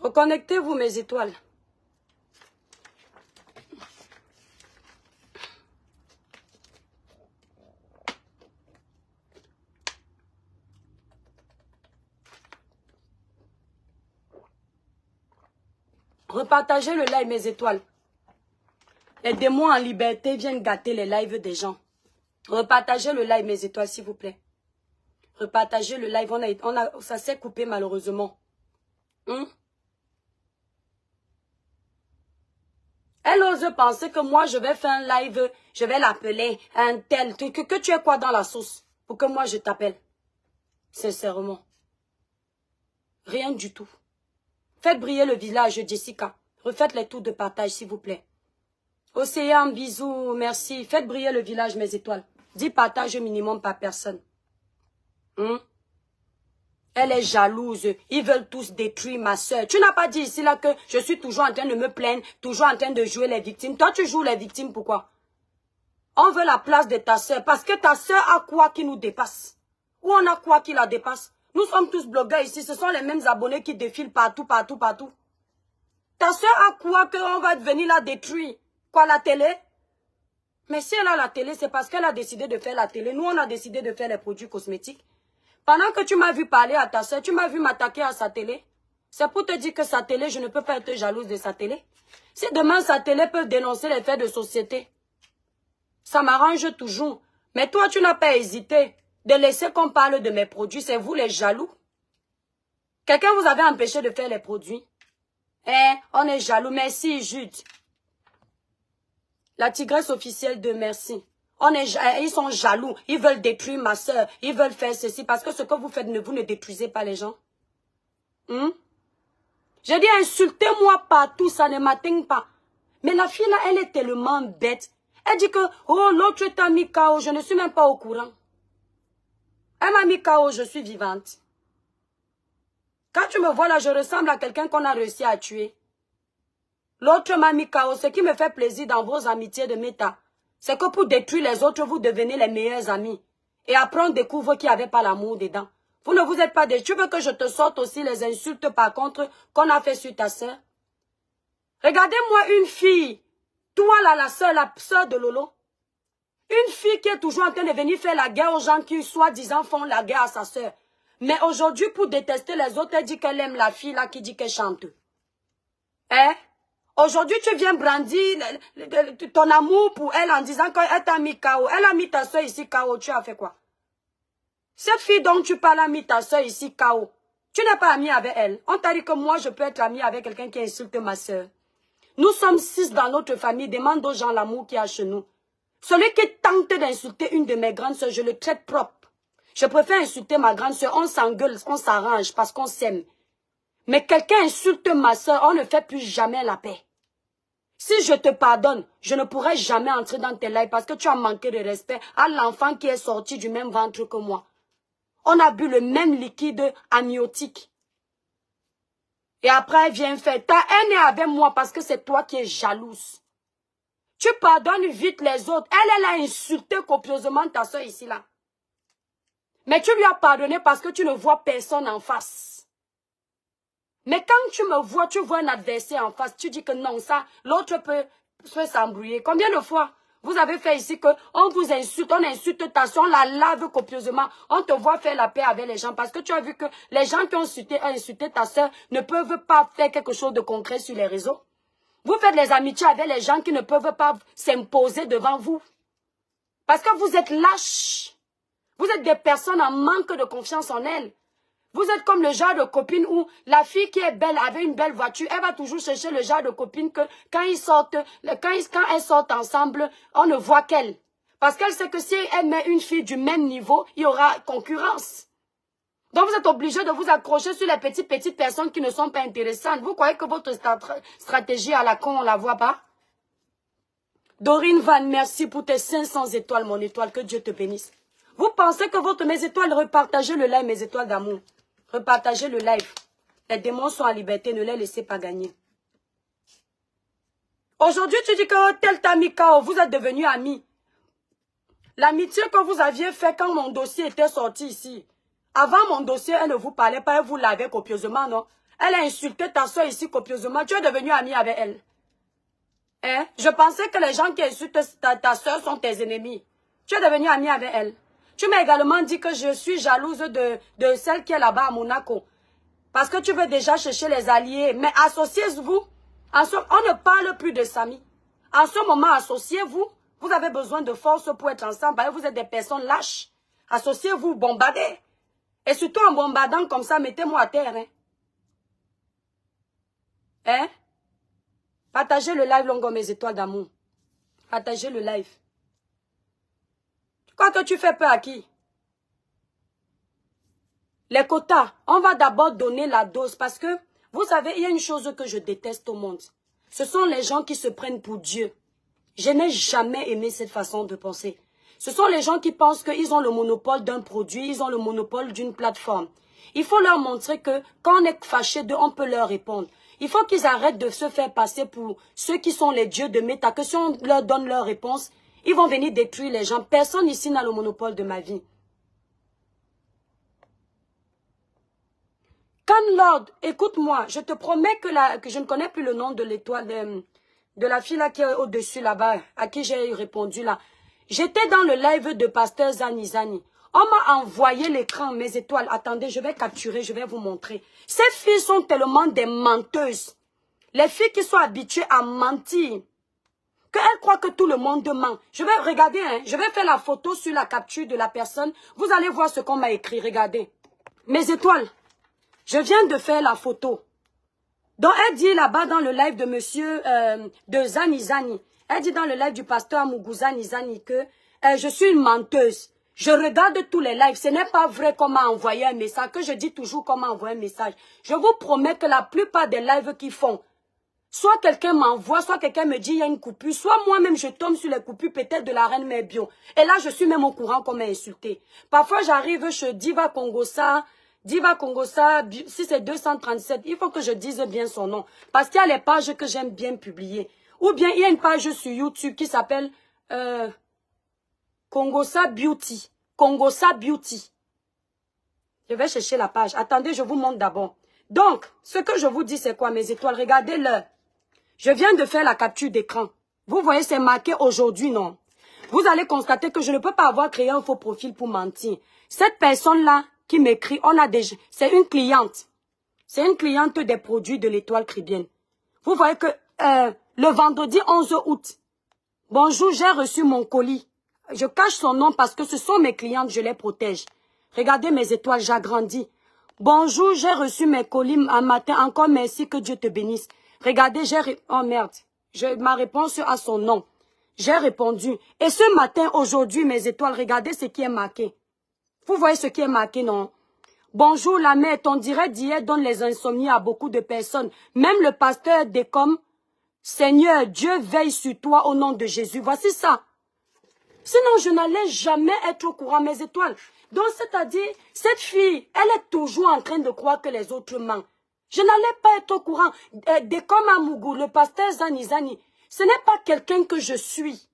Reconnectez-vous, mes étoiles. Repartagez le live, mes étoiles. Les démons en liberté viennent gâter les lives des gens. Repartagez le live, mes étoiles, s'il vous plaît. Repartagez le live. Ça s'est coupé, malheureusement. Elle ose penser que moi, je vais faire un live, je vais l'appeler un tel. Que tu es quoi dans la sauce pour que moi, je t'appelle? Sincèrement. Rien du tout. Faites briller le village, Jessica. Refaites les tours de partage, s'il vous plaît. Océan, bisous, merci. Faites briller le village, mes étoiles. 10 partages minimum par personne. Elle est jalouse. Ils veulent tous détruire ma soeur. Tu n'as pas dit ici là que je suis toujours en train de me plaindre, toujours en train de jouer les victimes. Toi, tu joues les victimes, pourquoi? On veut la place de ta soeur parce que ta soeur a quoi qui nous dépasse? Ou on a quoi qui la dépasse? Nous sommes tous blogueurs ici. Ce sont les mêmes abonnés qui défilent partout, partout, partout. Ta soeur a quoi qu'on va venir la détruire? Quoi, la télé? Mais si elle a la télé, c'est parce qu'elle a décidé de faire la télé. Nous, on a décidé de faire les produits cosmétiques. Pendant que tu m'as vu parler à ta soeur, tu m'as vu m'attaquer à sa télé. C'est pour te dire que sa télé, je ne peux pas être jalouse de sa télé. Si demain sa télé peut dénoncer les faits de société, ça m'arrange toujours. Mais toi, tu n'as pas hésité de laisser qu'on parle de mes produits. C'est vous les jaloux. Quelqu'un vous avait empêché de faire les produits. On est jaloux. Merci, Jude. La tigresse officielle de merci. Ils sont jaloux. Ils veulent détruire ma soeur. Ils veulent faire ceci. Parce que ce que vous faites, vous ne détruisez pas les gens. J'ai dit, insultez-moi partout, ça ne m'atteint pas. Mais la fille là, elle est tellement bête. Elle dit que, oh, l'autre t'a mis KO. Je ne suis même pas au courant. Elle m'a mis KO, je suis vivante. Quand tu me vois là, je ressemble à quelqu'un qu'on a réussi à tuer. L'autre m'a mis KO. Ce qui me fait plaisir dans vos amitiés de méta, c'est que pour détruire les autres, vous devenez les meilleurs amis. Et après, on découvre qu'il n'y avait pas l'amour dedans. Vous ne vous êtes pas des... Tu veux que je te sorte aussi les insultes, par contre, qu'on a fait sur ta soeur? Regardez-moi une fille. Toi, là, la soeur de Lolo. Une fille qui est toujours en train de venir faire la guerre aux gens qui, soi-disant, font la guerre à sa soeur. Mais aujourd'hui, pour détester les autres, elle dit qu'elle aime la fille là qui dit qu'elle chante. Aujourd'hui, tu viens brandir ton amour pour elle en disant qu'elle t'a mis KO. Elle a mis ta soeur ici KO. Tu as fait quoi? Cette fille dont tu parles a mis ta soeur ici KO. Tu n'es pas ami avec elle. On t'a dit que moi, je peux être ami avec quelqu'un qui insulte ma soeur. Nous sommes 6 dans notre famille. Demande aux gens l'amour qu'il y a chez nous. Celui qui tente d'insulter une de mes grandes soeurs, je le traite propre. Je préfère insulter ma grande soeur. On s'engueule, on s'arrange parce qu'on s'aime. Mais quelqu'un insulte ma soeur, on ne fait plus jamais la paix. Si je te pardonne, je ne pourrai jamais entrer dans tes lives parce que tu as manqué de respect à l'enfant qui est sorti du même ventre que moi. On a bu le même liquide amniotique. Et après, elle vient faire. Ta haine est avec moi parce que c'est toi qui es jalouse. Tu pardonnes vite les autres. Elle a insulté copieusement ta soeur ici, là. Mais tu lui as pardonné parce que tu ne vois personne en face. Mais quand tu me vois, tu vois un adversaire en face, tu dis que non, ça, l'autre peut s'embrouiller. Combien de fois vous avez fait ici qu'on vous insulte, on insulte ta soeur, on la lave copieusement, on te voit faire la paix avec les gens parce que tu as vu que les gens qui ont insulté ta soeur ne peuvent pas faire quelque chose de concret sur les réseaux. Vous faites les amitiés avec les gens qui ne peuvent pas s'imposer devant vous. Parce que vous êtes lâches. Vous êtes des personnes en manque de confiance en elles. Vous êtes comme le genre de copine où la fille qui est belle avait une belle voiture, elle va toujours chercher le genre de copine que quand elles sortent ensemble, on ne voit qu'elle. Parce qu'elle sait que si elle met une fille du même niveau, il y aura concurrence. Donc vous êtes obligé de vous accrocher sur les petites personnes qui ne sont pas intéressantes. Vous croyez que votre stratégie à la con, on ne la voit pas? Dorine Van, merci pour tes 500 étoiles, mon étoile. Que Dieu te bénisse. Vous pensez que mes étoiles, repartagez le live, mes étoiles d'amour. Repartagez le live. Les démons sont en liberté, ne les laissez pas gagner. Aujourd'hui, tu dis que tel t'a mis KO, vous êtes devenus amis. L'amitié que vous aviez fait quand mon dossier était sorti ici. Avant mon dossier, elle ne vous parlait pas, elle vous lavait copieusement, non? Elle a insulté ta soeur ici copieusement. Tu es devenu ami avec elle. Hein? Je pensais que les gens qui insultent ta soeur sont tes ennemis. Tu es devenu ami avec elle. Tu m'as également dit que je suis jalouse de celle qui est là-bas à Monaco. Parce que tu veux déjà chercher les alliés. Mais associez-vous. On ne parle plus de Samy. En ce moment, associez-vous. Vous avez besoin de force pour être ensemble. Vous êtes des personnes lâches. Associez-vous, bombardez. Et surtout en bombardant comme ça, mettez-moi à terre. Hein? Hein? Partagez le live, Longo, mes étoiles d'amour. Partagez le live. Tu crois que tu fais peur à qui? Les quotas, on va d'abord donner la dose parce que, vous savez, il y a une chose que je déteste au monde. Ce sont les gens qui se prennent pour Dieu. Je n'ai jamais aimé cette façon de penser. Ce sont les gens qui pensent qu'ils ont le monopole d'un produit, ils ont le monopole d'une plateforme. Il faut leur montrer que quand on est fâché d'eux, on peut leur répondre. Il faut qu'ils arrêtent de se faire passer pour ceux qui sont les dieux de méta, que si on leur donne leur réponse, ils vont venir détruire les gens. Personne ici n'a le monopole de ma vie. Lord, écoute-moi, je te promets que je ne connais plus le nom de l'étoile, de la fille là qui est au-dessus là-bas, à qui j'ai répondu là. J'étais dans le live de Pasteur Zani. On m'a envoyé l'écran, mes étoiles. Attendez, je vais capturer, je vais vous montrer. Ces filles sont tellement des menteuses. Les filles qui sont habituées à mentir, qu'elles croient que tout le monde ment. Je vais regarder, hein, je vais faire la photo sur la capture de la personne. Vous allez voir ce qu'on m'a écrit, regardez. Mes étoiles. Je viens de faire la photo. Donc, elle dit là-bas dans le live de monsieur, de Zani. Elle dit dans le live du pasteur Mougou Zani que je suis une menteuse. Je regarde tous les lives. Ce n'est pas vrai qu'on m'a envoyé un message, que je dis toujours qu'on m'a envoyé un message. Je vous promets que la plupart des lives qu'ils font, soit quelqu'un m'envoie, soit quelqu'un me dit il y a une coupure, soit moi-même je tombe sur les coupures peut-être de la reine Mère Bio. Et là, je suis même au courant qu'on m'a insulté. Parfois, j'arrive chez Diva Congosa, si c'est 237, il faut que je dise bien son nom. Parce qu'il y a les pages que j'aime bien publier. Ou bien il y a une page sur YouTube qui s'appelle Congosa Beauty. Congosa Beauty. Je vais chercher la page. Attendez, je vous montre d'abord. Donc, ce que je vous dis, c'est quoi, mes étoiles? Regardez-le. Je viens de faire la capture d'écran. Vous voyez, c'est marqué aujourd'hui, non? Vous allez constater que je ne peux pas avoir créé un faux profil pour mentir. Cette personne-là, qui m'écrit, c'est une cliente. C'est une cliente des produits de l'étoile Caribbean. Vous voyez que le vendredi 11 août, bonjour, j'ai reçu mon colis. Je cache son nom parce que ce sont mes clientes, je les protège. Regardez mes étoiles, j'agrandis. Bonjour, j'ai reçu mes colis un matin, encore merci, que Dieu te bénisse. Regardez, oh merde, ma réponse à son nom. J'ai répondu. Et ce matin, aujourd'hui, mes étoiles, regardez ce qui est marqué. Vous voyez ce qui est marqué, non? Bonjour la mère, ton direct d'hier donne les insomnies à beaucoup de personnes. Même le pasteur décomme. Seigneur, Dieu veille sur toi au nom de Jésus. Voici ça. Sinon, je n'allais jamais être au courant, mes étoiles. Donc, c'est-à-dire, cette fille, elle est toujours en train de croire que les autres mentent. Je n'allais pas être au courant. Décomme à Mougou, le pasteur Zani, ce n'est pas quelqu'un que je suis.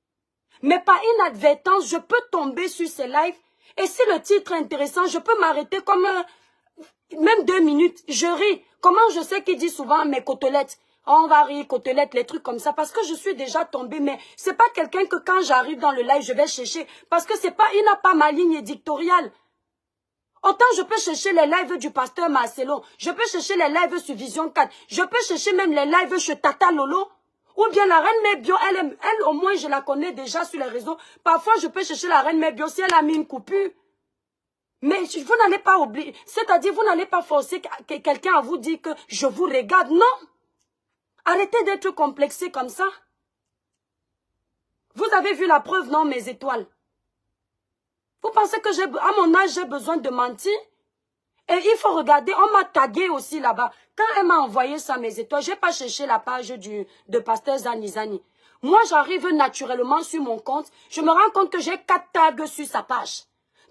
Mais par inadvertance, je peux tomber sur ces lives. Et si le titre est intéressant, je peux m'arrêter comme même 2 minutes. Je ris. Comment je sais qu'il dit souvent mes côtelettes? Oh, on va rire, côtelettes, les trucs comme ça. Parce que je suis déjà tombée. Mais c'est pas quelqu'un que quand j'arrive dans le live, je vais chercher. Parce que c'est pas, il n'a pas ma ligne éditoriale. Autant je peux chercher les lives du pasteur Marcelo. Je peux chercher les lives sur Vision 4. Je peux chercher même les lives chez Tata Lolo. Ou bien la reine Mère Bio, elle au moins je la connais déjà sur les réseaux. Parfois je peux chercher la reine Mère Bio si elle a mis une coupure. Mais vous n'allez pas oublier, c'est-à-dire vous n'allez pas forcer quelqu'un à vous dire que je vous regarde. Non. Arrêtez d'être complexé comme ça. Vous avez vu la preuve, non, mes étoiles? Vous pensez que à mon âge j'ai besoin de mentir? Et il faut regarder, on m'a tagué aussi là-bas. Quand elle m'a envoyé ça, mes étoiles, je n'ai pas cherché la page de pasteur Zani. Moi, j'arrive naturellement sur mon compte. Je me rends compte que j'ai 4 tags sur sa page.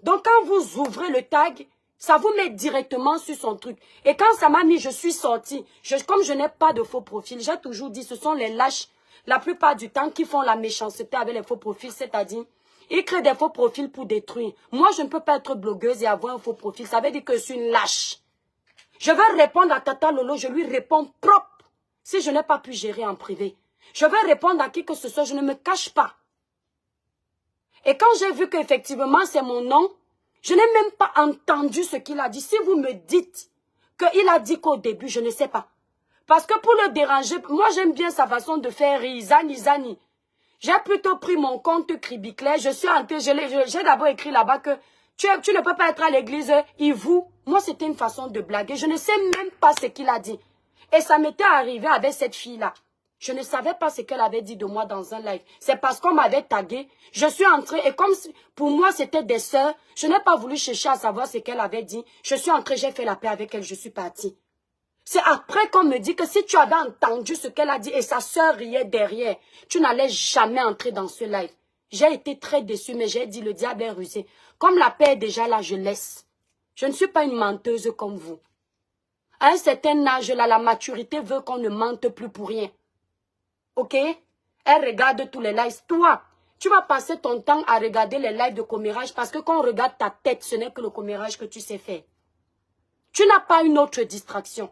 Donc, quand vous ouvrez le tag, ça vous met directement sur son truc. Et quand ça m'a mis, je suis sortie. Comme je n'ai pas de faux profil, j'ai toujours dit, ce sont les lâches, la plupart du temps, qui font la méchanceté avec les faux profils, c'est-à-dire... Ils créent des faux profils pour détruire. Moi, je ne peux pas être blogueuse et avoir un faux profil. Ça veut dire que je suis une lâche. Je vais répondre à Tata Lolo, je lui réponds propre. Si je n'ai pas pu gérer en privé. Je vais répondre à qui que ce soit, je ne me cache pas. Et quand j'ai vu qu'effectivement c'est mon nom, je n'ai même pas entendu ce qu'il a dit. Si vous me dites qu'il a dit qu'au début, je ne sais pas. Parce que pour le déranger, moi j'aime bien sa façon de faire rire, zani. J'ai plutôt pris mon compte Cribiclet, je suis entrée, j'ai d'abord écrit là-bas que tu ne peux pas être à l'église, Moi c'était une façon de blaguer, je ne sais même pas ce qu'il a dit. Et ça m'était arrivé avec cette fille-là. Je ne savais pas ce qu'elle avait dit de moi dans un live. C'est parce qu'on m'avait tagué. Je suis entrée et comme pour moi c'était des sœurs, je n'ai pas voulu chercher à savoir ce qu'elle avait dit. Je suis entrée, j'ai fait la paix avec elle, je suis partie. C'est après qu'on me dit que si tu avais entendu ce qu'elle a dit et sa sœur riait derrière, tu n'allais jamais entrer dans ce live. J'ai été très déçue, mais j'ai dit le diable est rusé. Comme la paix est déjà là, je laisse. Je ne suis pas une menteuse comme vous. À un certain âge, là, la maturité veut qu'on ne mente plus pour rien. Ok? Elle regarde tous les lives. Toi, tu vas passer ton temps à regarder les lives de commérage parce que quand on regarde ta tête, ce n'est que le commérage que tu sais faire. Tu n'as pas une autre distraction.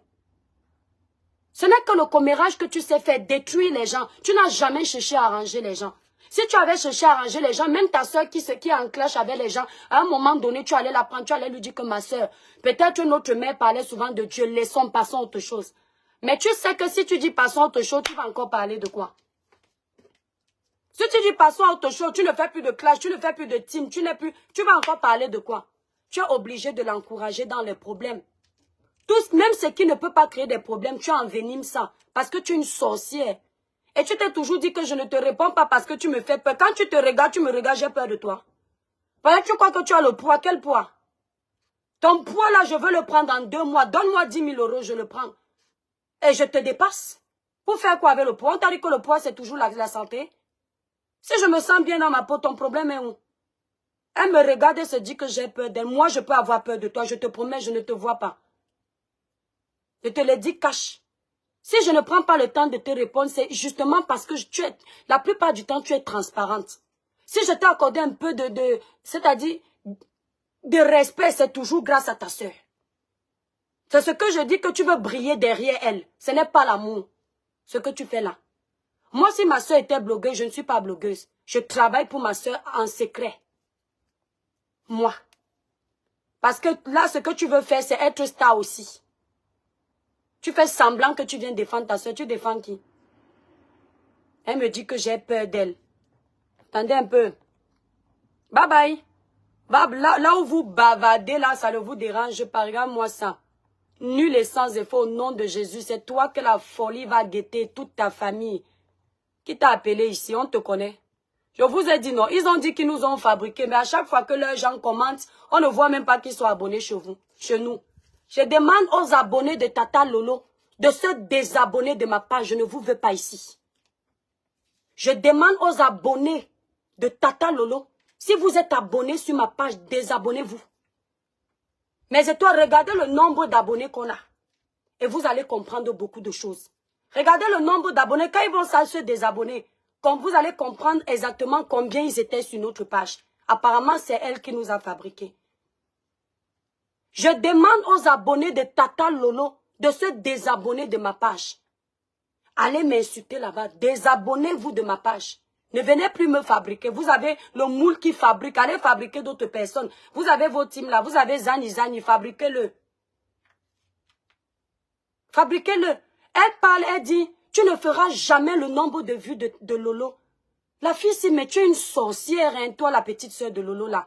Ce n'est que le commérage que tu sais faire, détruire les gens. Tu n'as jamais cherché à arranger les gens. Si tu avais cherché à arranger les gens, même ta soeur qui est en clash avec les gens, à un moment donné, tu allais la prendre, tu allais lui dire que ma soeur, peut-être notre mère parlait souvent de Dieu, laissons, passons à autre chose. Mais tu sais que si tu dis passons à autre chose, tu vas encore parler de quoi? Si tu dis passons à autre chose, tu ne fais plus de clash, tu ne fais plus de team, tu vas encore parler de quoi? Tu es obligé de l'encourager dans les problèmes. Tous, même ce qui ne peut pas créer des problèmes, tu envenimes ça. Parce que tu es une sorcière. Et tu t'es toujours dit que je ne te réponds pas parce que tu me fais peur. Quand tu te regardes, tu me regardes, j'ai peur de toi. Parce que tu crois que tu as le poids. Quel poids? Ton poids là, je veux le prendre en 2 mois. Donne-moi 10 000 €, je le prends. Et je te dépasse. Pour faire quoi avec le poids? On t'a dit que le poids, c'est toujours la santé. Si je me sens bien dans ma peau, ton problème est où? Elle me regarde et se dit que j'ai peur d'elle. Moi, je peux avoir peur de toi. Je te promets, je ne te vois pas. Je te l'ai dit, cache. Si je ne prends pas le temps de te répondre, c'est justement parce que la plupart du temps, tu es transparente. Si je t'ai accordé un peu c'est-à-dire, de respect, c'est toujours grâce à ta soeur. C'est ce que je dis que tu veux briller derrière elle. Ce n'est pas l'amour, ce que tu fais là. Moi, si ma soeur était blogueuse, je ne suis pas blogueuse. Je travaille pour ma soeur en secret. Moi. Parce que là, ce que tu veux faire, c'est être star aussi. Tu fais semblant que tu viens défendre ta soeur. Tu défends qui? Elle me dit que j'ai peur d'elle. Attendez un peu. Bye bye. Là où vous bavardez, là, ça ne vous dérange pas. Regarde-moi ça. Nul et sans effort au nom de Jésus. C'est toi que la folie va guetter, toute ta famille. Qui t'a appelé ici? On te connaît. Je vous ai dit non. Ils ont dit qu'ils nous ont fabriqués. Mais à chaque fois que leurs gens commentent, on ne voit même pas qu'ils sont abonnés chez nous. Je demande aux abonnés de Tata Lolo de se désabonner de ma page. Je ne vous veux pas ici. Je demande aux abonnés de Tata Lolo, si vous êtes abonnés sur ma page, désabonnez-vous. Mais c'est toi, regardez le nombre d'abonnés qu'on a. Et vous allez comprendre beaucoup de choses. Regardez le nombre d'abonnés. Quand ils vont se désabonner, comme vous allez comprendre exactement combien ils étaient sur notre page. Apparemment, c'est elle qui nous a fabriqués. Je demande aux abonnés de Tata Lolo de se désabonner de ma page. Allez m'insulter là-bas. Désabonnez-vous de ma page. Ne venez plus me fabriquer. Vous avez le moule qui fabrique. Allez fabriquer d'autres personnes. Vous avez vos teams là. Vous avez Zani. Fabriquez-le. Fabriquez-le. Elle parle, elle dit, tu ne feras jamais le nombre de vues de Lolo. La fille si, mais tu es une sorcière, hein, toi la petite soeur de Lolo là.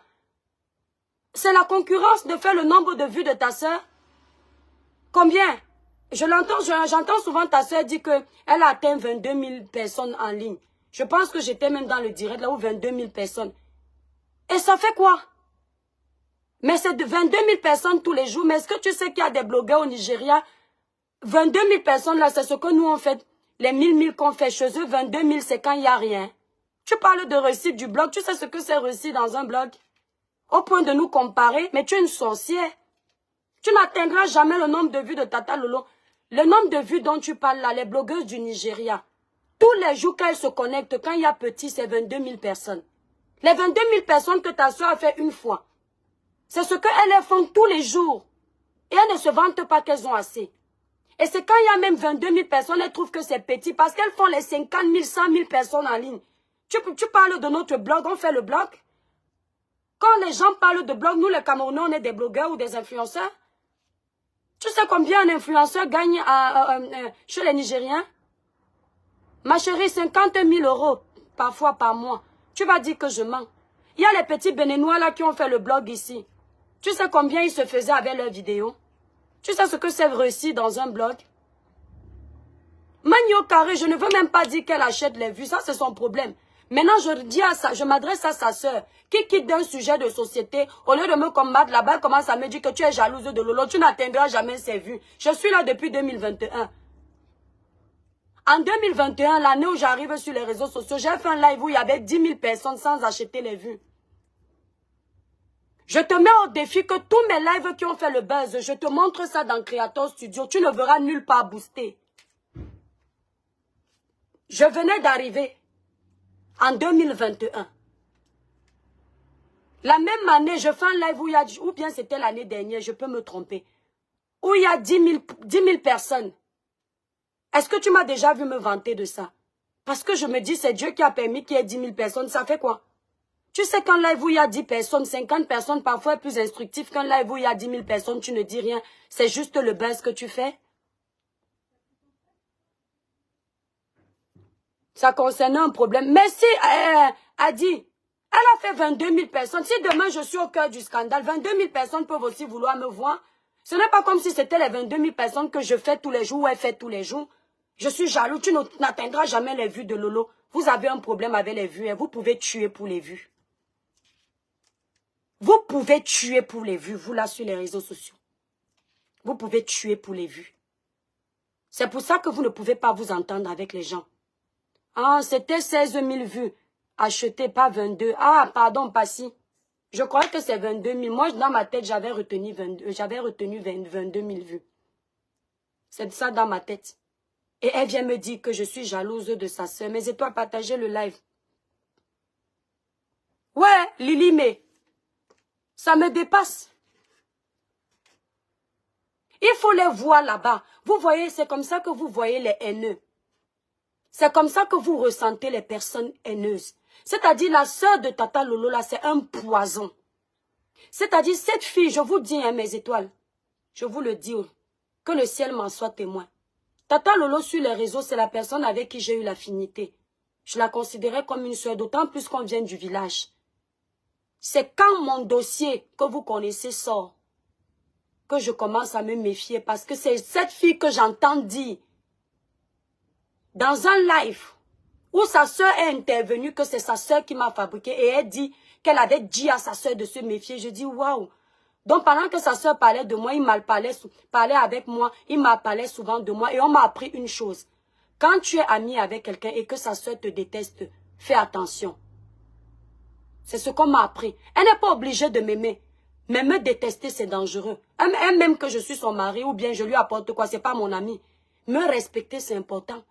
C'est la concurrence de faire le nombre de vues de ta soeur. Combien? J'entends souvent ta soeur dire qu'elle a atteint 22 000 personnes en ligne. Je pense que j'étais même dans le direct là où 22 000 personnes. Et ça fait quoi? Mais c'est de 22 000 personnes tous les jours. Mais est-ce que tu sais qu'il y a des blogueurs au Nigeria? 22 000 personnes là, c'est ce que nous on fait. Les 1000 qu'on fait chez eux, 22 000 c'est quand il n'y a rien. Tu parles de réussite du blog. Tu sais ce que c'est réussir dans un blog? Au point de nous comparer, mais tu es une sorcière. Tu n'atteindras jamais le nombre de vues de Tata Lolo. Le nombre de vues dont tu parles là, les blogueuses du Nigeria. Tous les jours qu'elles se connectent, quand il y a petit, c'est 22 000 personnes. Les 22 000 personnes que ta soeur a fait une fois, c'est ce qu'elles font tous les jours. Et elles ne se vantent pas qu'elles ont assez. Et c'est quand il y a même 22 000 personnes, elles trouvent que c'est petit parce qu'elles font les 50 000, 100 000 personnes en ligne. Tu parles de notre blog, on fait le blog. Quand les gens parlent de blog, nous les Camerounais, on est des blogueurs ou des influenceurs. Tu sais combien un influenceur gagne chez les Nigériens? Ma chérie, 50 000 € parfois par mois. Tu vas dire que je mens. Il y a les petits Béninois là qui ont fait le blog ici. Tu sais combien ils se faisaient avec leurs vidéos? Tu sais ce que c'est réussi dans un blog? Magno Carré, je ne veux même pas dire qu'elle achète les vues. Ça, c'est son problème. Maintenant, je m'adresse à sa sœur qui quitte d'un sujet de société. Au lieu de me combattre là-bas, elle commence à me dire que tu es jalouse de Lolo. Tu n'atteindras jamais ses vues. Je suis là depuis 2021. En 2021, l'année où j'arrive sur les réseaux sociaux, j'ai fait un live où il y avait 10 000 personnes sans acheter les vues. Je te mets au défi que tous mes lives qui ont fait le buzz, je te montre ça dans Creator Studio. Tu ne verras nulle part booster. Je venais d'arriver en 2021. La même année, je fais un live où il y a, ou bien c'était l'année dernière, je peux me tromper, où il y a 10 000 personnes. Est-ce que tu m'as déjà vu me vanter de ça? Parce que je me dis, c'est Dieu qui a permis qu'il y ait 10 000 personnes, ça fait quoi? Tu sais qu'un live où il y a 10 personnes, 50 personnes, parfois est plus instructif qu'un live où il y a 10 000 personnes, tu ne dis rien. C'est juste le buzz que tu fais. Ça concernait un problème. Mais si, Adi, elle a fait 22 000 personnes. Si demain je suis au cœur du scandale, 22 000 personnes peuvent aussi vouloir me voir. Ce n'est pas comme si c'était les 22 000 personnes que je fais tous les jours ou elle fait tous les jours. Je suis jaloux, tu n'atteindras jamais les vues de Lolo. Vous avez un problème avec les vues et vous pouvez tuer pour les vues. Vous pouvez tuer pour les vues, vous là sur les réseaux sociaux. Vous pouvez tuer pour les vues. C'est pour ça que vous ne pouvez pas vous entendre avec les gens. Ah, c'était 16 000 vues. Achetées, pas 22. Ah, pardon, pas si. Je crois que c'est 22 000. Moi, dans ma tête, j'avais retenu 22 000 vues. C'est ça dans ma tête. Et elle vient me dire que je suis jalouse de sa sœur. Mais c'est toi, partager le live. Ouais, Lily, mais ça me dépasse. Il faut les voir là-bas. Vous voyez, c'est comme ça que vous voyez les haineux. C'est comme ça que vous ressentez les personnes haineuses. C'est-à-dire la sœur de Tata Lolo, là, c'est un poison. C'est-à-dire cette fille, je vous dis, hein, mes étoiles, je vous le dis, que le ciel m'en soit témoin. Tata Lolo sur les réseaux, c'est la personne avec qui j'ai eu l'affinité. Je la considérais comme une sœur, d'autant plus qu'on vient du village. C'est quand mon dossier que vous connaissez sort, que je commence à me méfier, parce que c'est cette fille que j'entends dire, dans un live, où sa sœur est intervenue, que c'est sa sœur qui m'a fabriqué, et elle dit qu'elle avait dit à sa sœur de se méfier. Je dis, waouh. Donc pendant que sa sœur parlait de moi, il m'a parlait avec moi, il m'a parlé souvent de moi, et on m'a appris une chose. Quand tu es ami avec quelqu'un et que sa sœur te déteste, fais attention. C'est ce qu'on m'a appris. Elle n'est pas obligée de m'aimer. Mais me détester, c'est dangereux. Elle même que je suis son mari ou bien je lui apporte quoi, c'est pas mon ami. Me respecter, c'est important.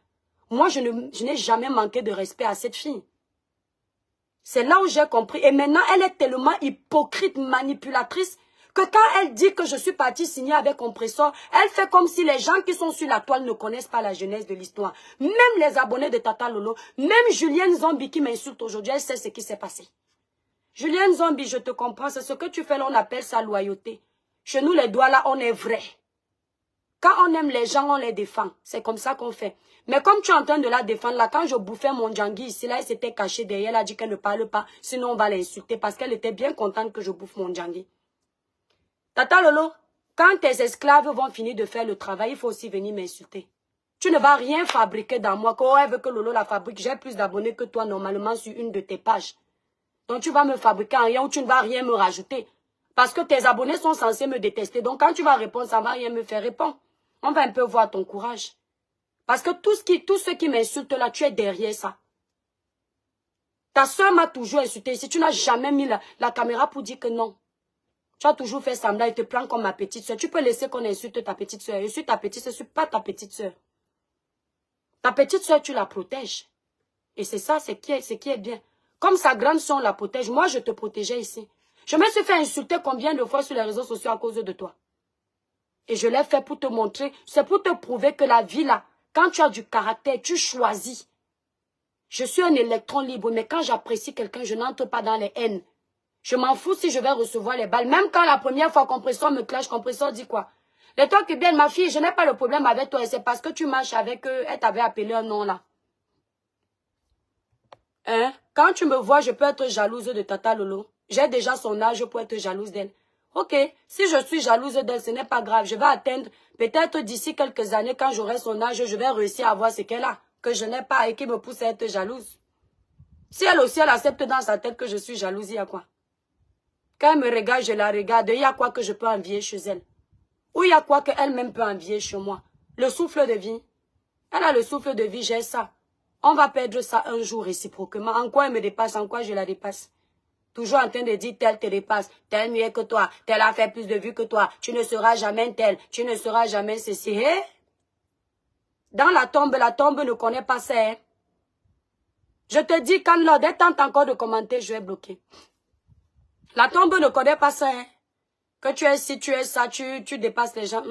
Moi, je n'ai jamais manqué de respect à cette fille. C'est là où j'ai compris. Et maintenant, elle est tellement hypocrite, manipulatrice, que quand elle dit que je suis partie signer avec Compressor, elle fait comme si les gens qui sont sur la toile ne connaissent pas la genèse de l'histoire. Même les abonnés de Tata Lolo, même Julienne Zombie qui m'insulte aujourd'hui, elle sait ce qui s'est passé. Julienne Zombie, je te comprends, c'est ce que tu fais là, on appelle ça loyauté. Chez nous, les doigts là, on est vrai. Quand on aime les gens, on les défend. C'est comme ça qu'on fait. Mais comme tu es en train de la défendre, là, quand je bouffais mon djangui ici, là, elle s'était cachée derrière, elle a dit qu'elle ne parle pas, sinon on va l'insulter parce qu'elle était bien contente que je bouffe mon djangui. Tata Lolo, quand tes esclaves vont finir de faire le travail, il faut aussi venir m'insulter. Tu ne vas rien fabriquer dans moi. Quand elle veut que Lolo la fabrique, j'ai plus d'abonnés que toi normalement sur une de tes pages. Donc tu vas me fabriquer en rien ou tu ne vas rien me rajouter. Parce que tes abonnés sont censés me détester. Donc quand tu vas répondre, ça ne va rien me faire répondre. On va un peu voir ton courage. Parce que tout ce qui m'insulte là, tu es derrière ça. Ta soeur m'a toujours insulté. Si tu n'as jamais mis la caméra pour dire que non. Tu as toujours fait semblant et te prends comme ma petite soeur. Tu peux laisser qu'on insulte ta petite soeur. Je suis ta petite soeur, je ne suis pas ta petite soeur. Ta petite soeur, tu la protèges. Et c'est ça, c'est qui est bien. Comme sa grande soeur la protège, moi je te protégeais ici. Je me suis fait insulter combien de fois sur les réseaux sociaux à cause de toi. Et je l'ai fait pour te montrer, c'est pour te prouver que la vie là, quand tu as du caractère, tu choisis. Je suis un électron libre, mais quand j'apprécie quelqu'un, je n'entre pas dans les haines. Je m'en fous si je vais recevoir les balles. Même quand la première fois compresseur me clash, compresseur dit quoi? Les toi qui bien, ma fille, je n'ai pas le problème avec toi. Et c'est parce que tu marches avec eux. Elle t'avait appelé un nom là. Hein? Quand tu me vois, je peux être jalouse de Tata Lolo. J'ai déjà son âge pour être jalouse d'elle. Ok, si je suis jalouse d'elle, ce n'est pas grave. Je vais atteindre, peut-être d'ici quelques années, quand j'aurai son âge, je vais réussir à avoir ce qu'elle a, que je n'ai pas et qui me pousse à être jalouse. Si elle aussi, elle accepte dans sa tête que je suis jalouse, il y a quoi? Quand elle me regarde, je la regarde. Il y a quoi que je peux envier chez elle? Ou il y a quoi qu'elle-même peut envier chez moi? Le souffle de vie. Elle a le souffle de vie, j'ai ça. On va perdre ça un jour réciproquement. En quoi elle me dépasse, en quoi je la dépasse? Toujours en train de dire, tel te dépasse, tel mieux que toi, tel a fait plus de vues que toi, tu ne seras jamais tel, tu ne seras jamais ceci. Hey? Dans la tombe ne connaît pas ça. Hein? Je te dis, quand l'ordre est temps encore de commenter, je vais bloquer. La tombe ne connaît pas ça. Hein? Que tu es ci, tu es ça, tu dépasses les gens.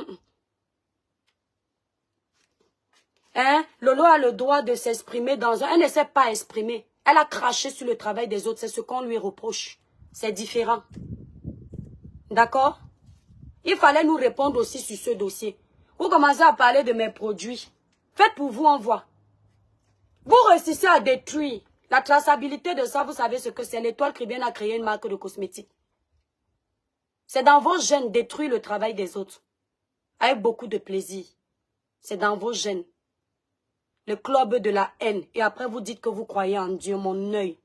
Hein? Lolo a le droit de s'exprimer dans un... Elle ne sait pas exprimer. Elle a craché sur le travail des autres. C'est ce qu'on lui reproche. C'est différent. D'accord? Il fallait nous répondre aussi sur ce dossier. Vous commencez à parler de mes produits. Faites pour vous, on voit. Vous réussissez à détruire. La traçabilité de ça, vous savez ce que c'est. L'Étoile Caribéenne a créé une marque de cosmétiques. C'est dans vos gènes détruire le travail des autres. Avec beaucoup de plaisir. C'est dans vos gènes. Le club de la haine. Et après, vous dites que vous croyez en Dieu, mon œil.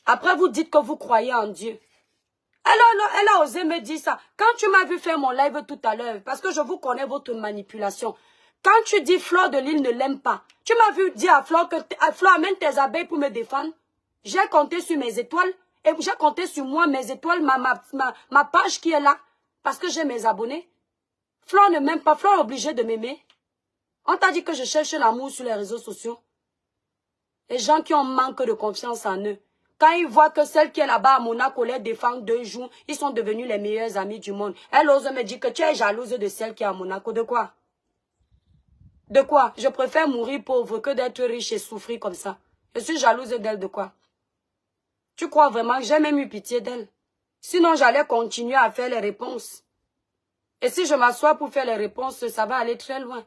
Après, vous dites que vous croyez en Dieu. Elle a osé me dire ça. Quand tu m'as vu faire mon live tout à l'heure, parce que je vous connais votre manipulation. Quand tu dis Fleur de Lille ne l'aime pas, tu m'as vu dire à Fleur que Fleur amène tes abeilles pour me défendre. J'ai compté sur mes étoiles. Et j'ai compté sur moi, mes étoiles, ma page qui est là. Parce que j'ai mes abonnés. Fleur ne m'aime pas. Fleur est obligée de m'aimer. On t'a dit que je cherche l'amour sur les réseaux sociaux. Les gens qui ont manque de confiance en eux. Quand ils voient que celle qui est là-bas à Monaco les défend 2 jours, ils sont devenus les meilleurs amis du monde. Elle ose me dire que tu es jalouse de celle qui est à Monaco. De quoi? De quoi? Je préfère mourir pauvre que d'être riche et souffrir comme ça. Je suis jalouse d'elle de quoi? Tu crois vraiment que j'ai même eu pitié d'elle? Sinon, j'allais continuer à faire les réponses. Et si je m'assois pour faire les réponses, ça va aller très loin.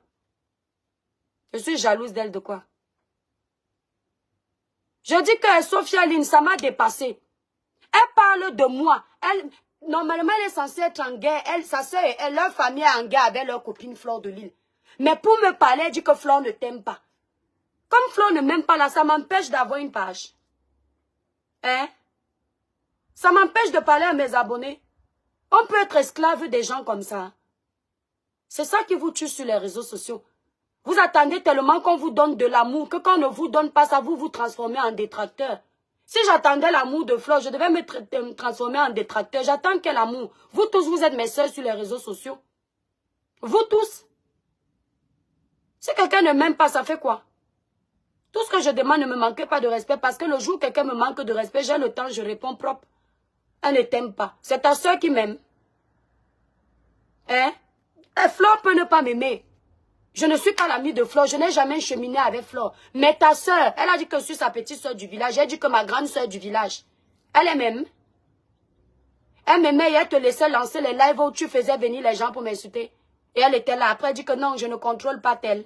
Je suis jalouse d'elle de quoi? Je dis que Sophia Lynn, ça m'a dépassé. Elle parle de moi. Normalement, elle est censée être en guerre. Sa soeur, leur famille est en guerre avec leur copine Fleur de Lille. Mais pour me parler, elle dit que Fleur ne t'aime pas. Comme Fleur ne m'aime pas là, ça m'empêche d'avoir une page. Hein? Ça m'empêche de parler à mes abonnés. On peut être esclave des gens comme ça. C'est ça qui vous tue sur les réseaux sociaux. Vous attendez tellement qu'on vous donne de l'amour que quand on ne vous donne pas ça, vous vous transformez en détracteur. Si j'attendais l'amour de Fleur, je devais me transformer en détracteur. J'attends quel amour? Vous tous, vous êtes mes soeurs sur les réseaux sociaux. Vous tous. Si quelqu'un ne m'aime pas, ça fait quoi? Tout ce que je demande, ne me manquez pas de respect parce que le jour où quelqu'un me manque de respect, j'ai le temps, je réponds propre. Elle ne t'aime pas. C'est ta soeur qui m'aime. Hein? Et Fleur peut ne pas m'aimer. Je ne suis pas l'amie de Fleur, je n'ai jamais cheminé avec Fleur. Mais ta soeur, elle a dit que je suis sa petite soeur du village. Elle dit que ma grande soeur du village. Elle m'aime. Elle m'aimait et elle te laissait lancer les lives où tu faisais venir les gens pour m'insulter. Et elle était là. Après, elle dit que non, je ne contrôle pas tel.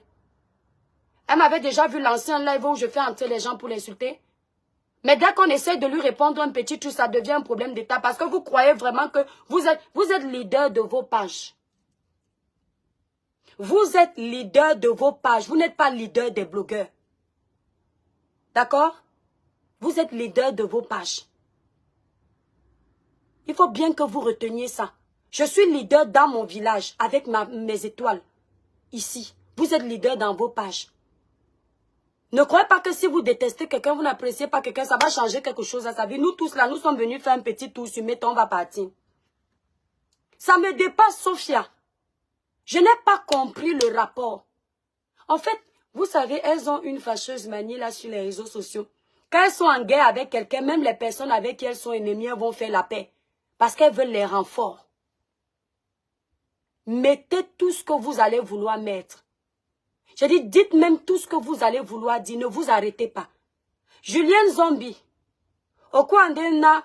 Elle m'avait déjà vu lancer un live où je fais entrer les gens pour l'insulter. Mais dès qu'on essaie de lui répondre un petit truc, ça devient un problème d'état. Parce que vous croyez vraiment que vous êtes leader de vos pages. Vous êtes leader de vos pages. Vous n'êtes pas leader des blogueurs. D'accord? Vous êtes leader de vos pages. Il faut bien que vous reteniez ça. Je suis leader dans mon village avec mes étoiles. Ici. Vous êtes leader dans vos pages. Ne croyez pas que si vous détestez quelqu'un, vous n'appréciez pas quelqu'un, ça va changer quelque chose à sa vie. Nous tous là, nous sommes venus faire un petit tour sur mettons, on va partir. Ça me dépasse, Sophia. Je n'ai pas compris le rapport. En fait, vous savez, elles ont une fâcheuse manie là sur les réseaux sociaux. Quand elles sont en guerre avec quelqu'un, même les personnes avec qui elles sont ennemies vont faire la paix. Parce qu'elles veulent les renforts. Mettez tout ce que vous allez vouloir mettre. Je dis, dites même tout ce que vous allez vouloir dire. Ne vous arrêtez pas. Julien Zombie. Au coin de na,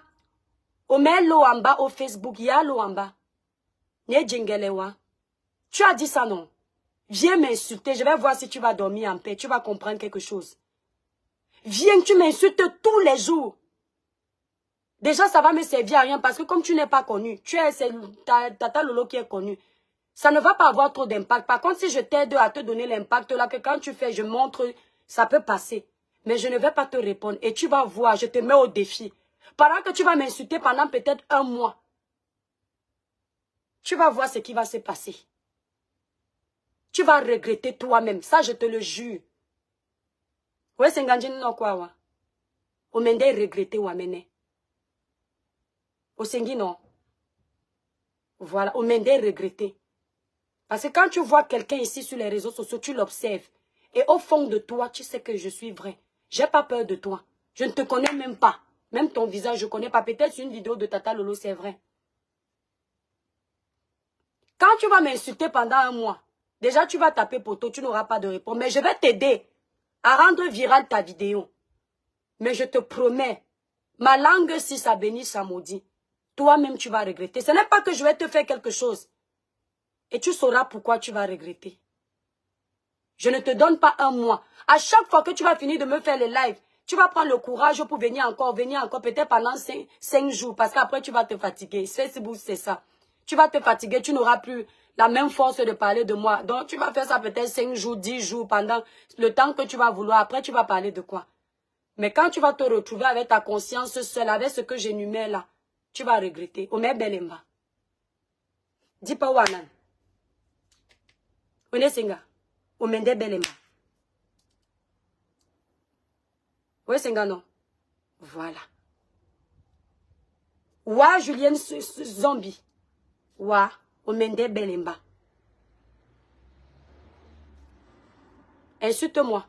au met l'eau en bas au Facebook, il y a l'eau en bas. Tu as dit ça, non? Viens m'insulter, je vais voir si tu vas dormir en paix. Tu vas comprendre quelque chose. Viens, tu m'insultes tous les jours. Déjà, ça va me servir à rien parce que comme tu n'es pas connu, tu es Tata Lolo qui est connu. Ça ne va pas avoir trop d'impact. Par contre, si je t'aide à te donner l'impact là, que quand tu fais, je montre, ça peut passer. Mais je ne vais pas te répondre. Et tu vas voir, je te mets au défi. Pendant que tu vas m'insulter pendant peut-être 1 mois, tu vas voir ce qui va se passer. Tu vas regretter toi-même. Ça, je te le jure. Ouais, c'est Nganjin no quoi, wa. O mende regretter ou amene. O sengi non. Voilà, o mende regretter. Parce que quand tu vois quelqu'un ici sur les réseaux sociaux, tu l'observes. Et au fond de toi, tu sais que je suis vrai. J'ai pas peur de toi. Je ne te connais même pas. Même ton visage, je ne connais pas. Peut-être sur une vidéo de Tata Lolo, c'est vrai. Quand tu vas m'insulter pendant 1 mois, déjà tu vas taper poteau, tu n'auras pas de réponse. Mais je vais t'aider à rendre virale ta vidéo. Mais je te promets, ma langue, si ça bénit, ça maudit. Toi-même, tu vas regretter. Ce n'est pas que je vais te faire quelque chose. Et tu sauras pourquoi tu vas regretter. Je ne te donne pas 1 mois. À chaque fois que tu vas finir de me faire les lives, tu vas prendre le courage pour venir encore, peut-être pendant 5 jours. Parce qu'après, tu vas te fatiguer. Facebook, c'est ça. Tu vas te fatiguer, tu n'auras plus la même force de parler de moi. Donc, tu vas faire ça peut-être 5 jours, 10 jours, pendant le temps que tu vas vouloir. Après, tu vas parler de quoi? Mais quand tu vas te retrouver avec ta conscience seule, avec ce que j'énumère là, tu vas regretter. Ome Belemba. Dis pas Wanan. Onesinga. Omende Belemba. Oui, c'est non. Voilà. Wa Julien Zombie. Wa Omende Belemba. Insulte-moi.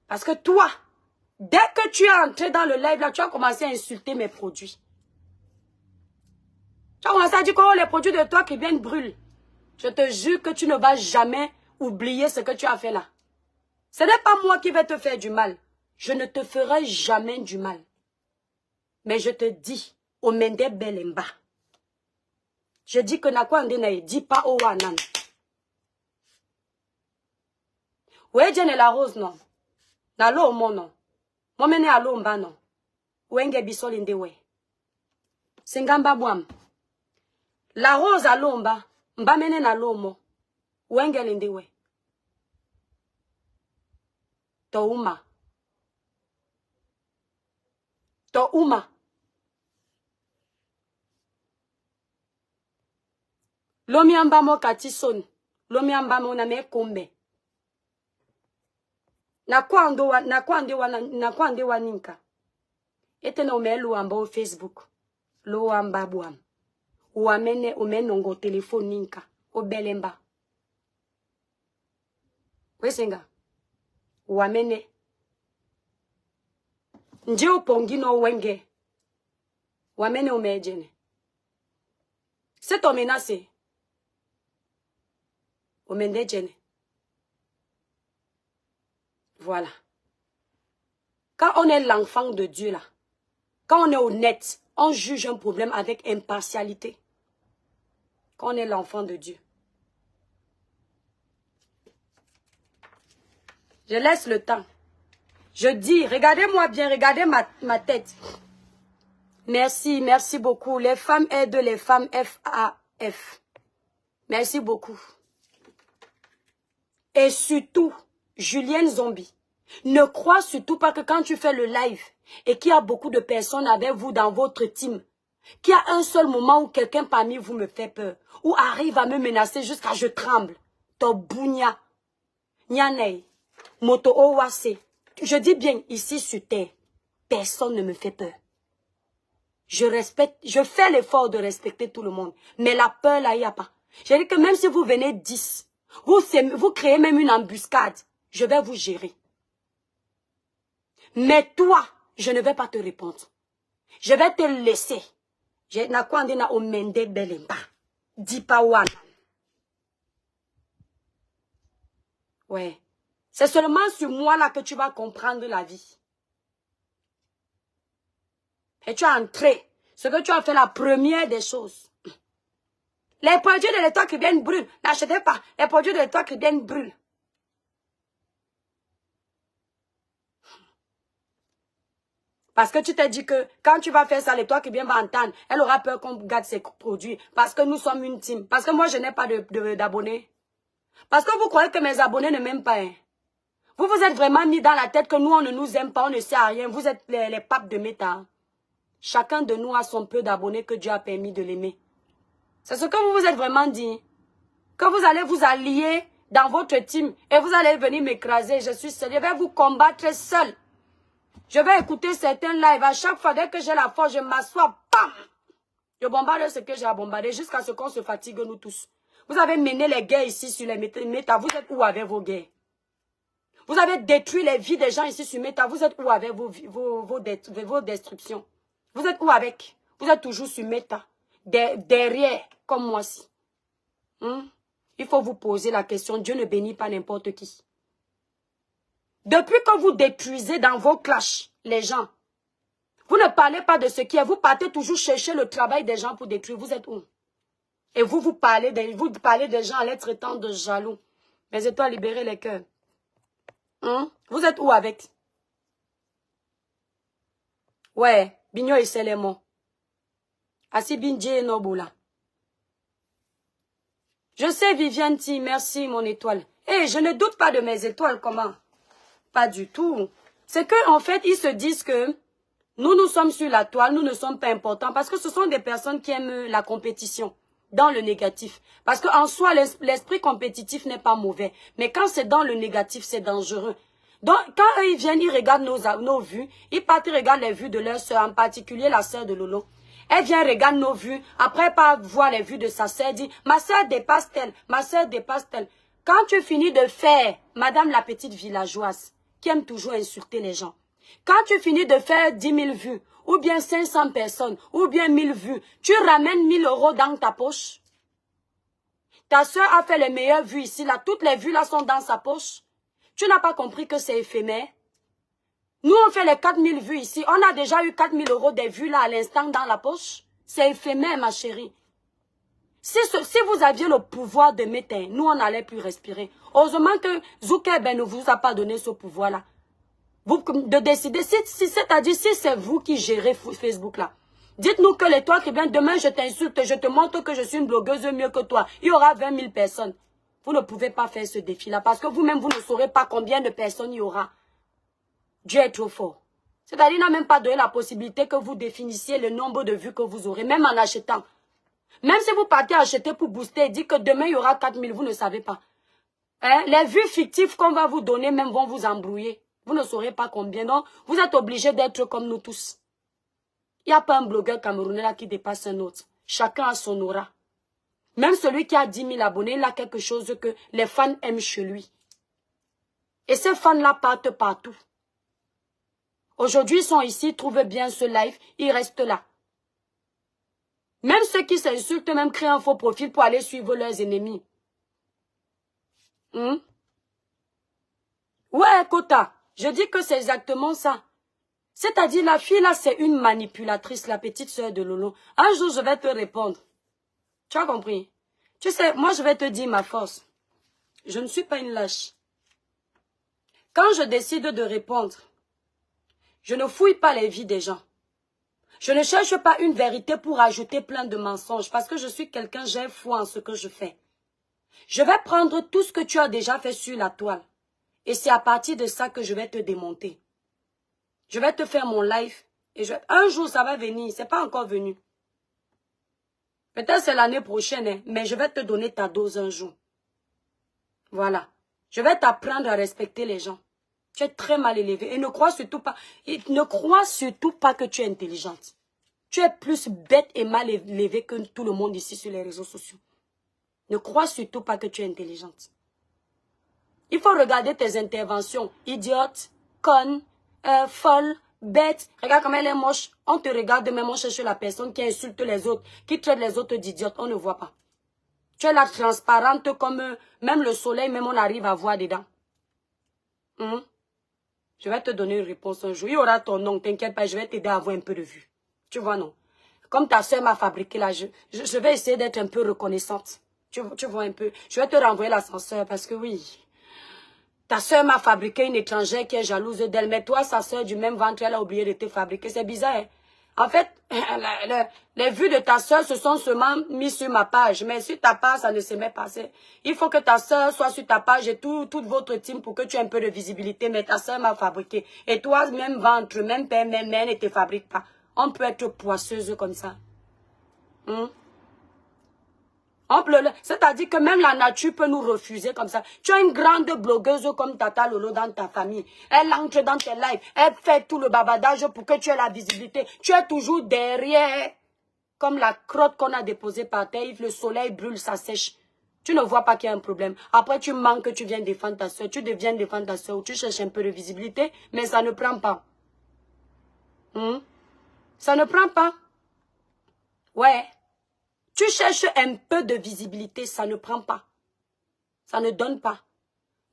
Parce que toi, dès que tu es entré dans le live là, tu as commencé à insulter mes produits. Tu as commencé à dire que oh, les produits de toi qui viennent brûlent. Je te jure que tu ne vas jamais oublier ce que tu as fait là. Ce n'est pas moi qui vais te faire du mal. Je ne te ferai jamais du mal. Mais je te dis, Omende Belemba. Je dis que Nakwande ne dit pas au Wanan. Ouais, Diane la rose non. Na lo mo non. Mo mene a lo mba non. Wenge bisol indewe. Singamba buam. La rose a lo mba. Mba mene na lo mo. Wenge lindewe. To uma. To uma. Lomi amba mo katison. Lomi amba mo na me kombe. Na kwande wa ninka. Ete na omelu amba o Facebook. Lo amba buam. Ou amene omenongo téléphone ninka. O Belemba. Wesenga. Ou amene. Nje opongino wenge. Ou amene omejene. C'est ton menacé. Omende jene. Voilà. Quand on est l'enfant de Dieu là, quand on est honnête, on juge un problème avec impartialité. Quand on est l'enfant de Dieu. Je laisse le temps. Je dis, regardez-moi bien, regardez ma tête. Merci, merci beaucoup. Les femmes aident les femmes FAF. Merci beaucoup. Et surtout, Julien Zombie, ne crois surtout pas que quand tu fais le live et qu'il y a beaucoup de personnes avec vous dans votre team, qu'il y a un seul moment où quelqu'un parmi vous me fait peur, ou arrive à me menacer jusqu'à je tremble. Tobounia, Nyanei, Moto Owase. Je dis bien ici sur terre, personne ne me fait peur. Je respecte, je fais l'effort de respecter tout le monde. Mais la peur là, il n'y a pas. Je dis que même si vous venez 10, vous créez même une embuscade, je vais vous gérer. Mais toi, je ne vais pas te répondre. Je vais te laisser. Je n'ai pas Omende Belemba. Dipawan. Ouais. C'est seulement sur moi là que tu vas comprendre la vie. Et tu as entré. Ce que tu as fait la première des choses. Les produits de l'État qui viennent brûlent. N'achetez pas. Les produits de l'État qui viennent brûlent. Parce que tu t'es dit que quand tu vas faire ça, l'État qui vient va entendre. Elle aura peur qu'on garde ses produits. Parce que nous sommes une team. Parce que moi, je n'ai pas d'abonnés. Parce que vous croyez que mes abonnés ne m'aiment pas. Hein? Vous vous êtes vraiment mis dans la tête que nous, on ne nous aime pas, on ne sait à rien. Vous êtes les papes de Meta. Chacun de nous a son peu d'abonnés que Dieu a permis de l'aimer. C'est ce que vous vous êtes vraiment dit. Que vous allez vous allier dans votre team et vous allez venir m'écraser. Je suis seul. Je vais vous combattre seul. Je vais écouter certains lives. À chaque fois, dès que j'ai la force, je m'assois. Bam! Je bombarde ce que j'ai à bombarder jusqu'à ce qu'on se fatigue nous tous. Vous avez mené les guerres ici sur les Meta. Vous êtes où avec vos guerres? Vous avez détruit les vies des gens ici sur Meta. Vous êtes où avec vos destructions? Vous êtes où avec? Vous êtes toujours sur Meta. Derrière, comme moi-ci. Il faut vous poser la question. Dieu ne bénit pas n'importe qui. Depuis que vous détruisez dans vos clashs les gens, vous ne parlez pas de ce qui est. Vous partez toujours chercher le travail des gens pour détruire. Vous êtes où? Et vous parlez des gens en les traitant de jaloux. Mes étoiles, libérez les cœurs. Vous êtes où avec? Ouais, Bigno et Selemon. Asi Binje Nobula. Je sais, Viviane T, merci mon étoile. Eh, je ne doute pas de mes étoiles, comment? Pas du tout. C'est qu'en fait, ils se disent que nous sommes sur la toile, nous ne sommes pas importants parce que ce sont des personnes qui aiment la compétition dans le négatif. Parce qu'en soi, l'esprit compétitif n'est pas mauvais. Mais quand c'est dans le négatif, c'est dangereux. Donc, quand ils viennent, ils regardent nos vues, ils partent, ils regardent les vues de leur soeur, en particulier la soeur de Lolo. Elle vient, regarde nos vues, après pas voir les vues de sa soeur, dit, ma soeur dépasse-t-elle, ma soeur dépasse-t-elle. Quand tu finis de faire, madame la petite villageoise, qui aime toujours insulter les gens, quand tu finis de faire 10 000 vues, ou bien 500 personnes, ou bien 1000 vues, tu ramènes 1000 € dans ta poche. Ta soeur a fait les meilleures vues ici, là, toutes les vues là sont dans sa poche. Tu n'as pas compris que c'est éphémère? Nous, on fait les 4000 vues ici. On a déjà eu 4000 € des vues là à l'instant dans la poche. C'est éphémère, ma chérie. Si vous aviez le pouvoir de mettre, nous, on n'allait plus respirer. Heureusement que Zuckerberg ne vous a pas donné ce pouvoir-là. De décider, c'est-à-dire si c'est vous qui gérez Facebook là. Dites-nous que les toi qui viennent, demain je t'insulte, je te montre que je suis une blogueuse mieux que toi. Il y aura 20 000 personnes. Vous ne pouvez pas faire ce défi-là parce que vous-même, vous ne saurez pas combien de personnes il y aura. Dieu est trop fort. C'est-à-dire, il n'a même pas donné la possibilité que vous définissiez le nombre de vues que vous aurez, même en achetant. Même si vous partez acheter pour booster et dire que demain, il y aura 4000, vous ne savez pas. Hein? Les vues fictives qu'on va vous donner même vont vous embrouiller. Vous ne saurez pas combien. Donc, vous êtes obligés d'être comme nous tous. Il n'y a pas un blogueur camerounais là qui dépasse un autre. Chacun a son aura. Même celui qui a 10 000 abonnés, il a quelque chose que les fans aiment chez lui. Et ces fans-là partent partout. Aujourd'hui, ils sont ici, trouvent bien ce live, ils restent là. Même ceux qui s'insultent, même créent un faux profil pour aller suivre leurs ennemis. Ouais, Kota, je dis que c'est exactement ça. C'est-à-dire, la fille là, c'est une manipulatrice, la petite sœur de Lolo. Un jour, je vais te répondre. Tu as compris? Tu sais, moi, je vais te dire ma force. Je ne suis pas une lâche. Quand je décide de répondre, je ne fouille pas les vies des gens. Je ne cherche pas une vérité pour ajouter plein de mensonges parce que je suis quelqu'un, j'ai foi en ce que je fais. Je vais prendre tout ce que tu as déjà fait sur la toile. Et c'est à partir de ça que je vais te démonter. Je vais te faire mon live. Et un jour, ça va venir. C'est pas encore venu. Peut-être c'est l'année prochaine, hein, mais je vais te donner ta dose un jour. Voilà. Je vais t'apprendre à respecter les gens. Tu es très mal élevé. Et ne crois surtout pas que tu es intelligente. Tu es plus bête et mal élevée que tout le monde ici sur les réseaux sociaux. Ne crois surtout pas que tu es intelligente. Il faut regarder tes interventions. Idiote, conne, folle, bête. Regarde comment elle est moche. On te regarde même, on cherche la personne qui insulte les autres, qui traite les autres d'idiotes. On ne voit pas. Tu es là transparente comme même le soleil, même on arrive à voir dedans. Je vais te donner une réponse un jour. Il y aura ton nom, t'inquiète pas, je vais t'aider à avoir un peu de vue. Tu vois, non? Comme ta soeur m'a fabriqué là, je vais essayer d'être un peu reconnaissante. Tu vois un peu. Je vais te renvoyer l'ascenseur parce que oui. Ta soeur m'a fabriqué une étrangère qui est jalouse d'elle. Mais toi, sa soeur du même ventre, elle a oublié de te fabriquer. C'est bizarre. Hein? En fait, les vues de ta soeur se sont seulement mises sur ma page. Mais sur ta page, ça ne s'est même pas passé. Il faut que ta soeur soit sur ta page et toute votre team pour que tu aies un peu de visibilité. Mais ta soeur m'a fabriqué. Et toi, même ventre, même père, même mère ne te fabrique pas. On peut être poisseuse comme ça. C'est-à-dire que même la nature peut nous refuser comme ça. Tu as une grande blogueuse comme Tata Lolo dans ta famille. Elle entre dans tes lives. Elle fait tout le babadage pour que tu aies la visibilité. Tu es toujours derrière. Comme la crotte qu'on a déposée par terre. Le soleil brûle, ça sèche. Tu ne vois pas qu'il y a un problème. Après, tu manques, tu viens défendre ta soeur. Tu deviens défendre ta soeur. Tu cherches un peu de visibilité. Mais ça ne prend pas. Ça ne prend pas. Ouais. Tu cherches un peu de visibilité, ça ne prend pas. Ça ne donne pas.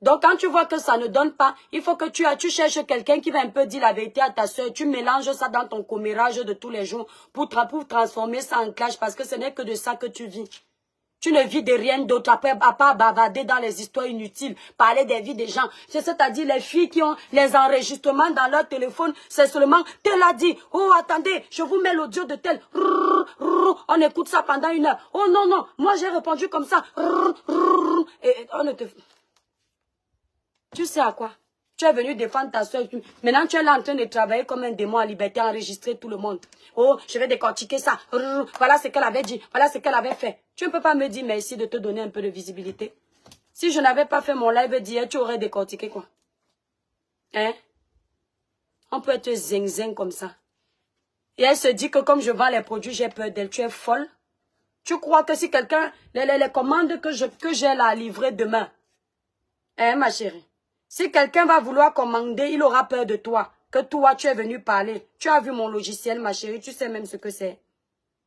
Donc, quand tu vois que ça ne donne pas, il faut que tu cherches quelqu'un qui va un peu dire la vérité à ta soeur. Tu mélanges ça dans ton commérage de tous les jours pour transformer ça en clash parce que ce n'est que de ça que tu vis. Tu ne vis de rien d'autre à part bavarder dans les histoires inutiles, parler des vies des gens. C'est-à-dire les filles qui ont les enregistrements dans leur téléphone, c'est seulement, tel a dit, oh attendez, je vous mets l'audio de tel. On écoute ça pendant 1 heure. Oh non, non, moi j'ai répondu comme ça. Et on ne te... Tu sais à quoi? Tu es venu défendre ta soeur. Maintenant, tu es là en train de travailler comme un démon à liberté, enregistrer tout le monde. Oh, je vais décortiquer ça. Voilà ce qu'elle avait dit. Voilà ce qu'elle avait fait. Tu ne peux pas me dire merci de te donner un peu de visibilité. Si je n'avais pas fait mon live d'hier, tu aurais décortiqué quoi? Hein? On peut être zing-zing comme ça. Et elle se dit que comme je vends les produits, j'ai peur d'elle. Tu es folle? Tu crois que si quelqu'un... Les commandes que j'ai là à livrer demain. Hein, ma chérie? Si quelqu'un va vouloir commander, il aura peur de toi. Que toi, tu es venu parler. Tu as vu mon logiciel, ma chérie. Tu sais même ce que c'est.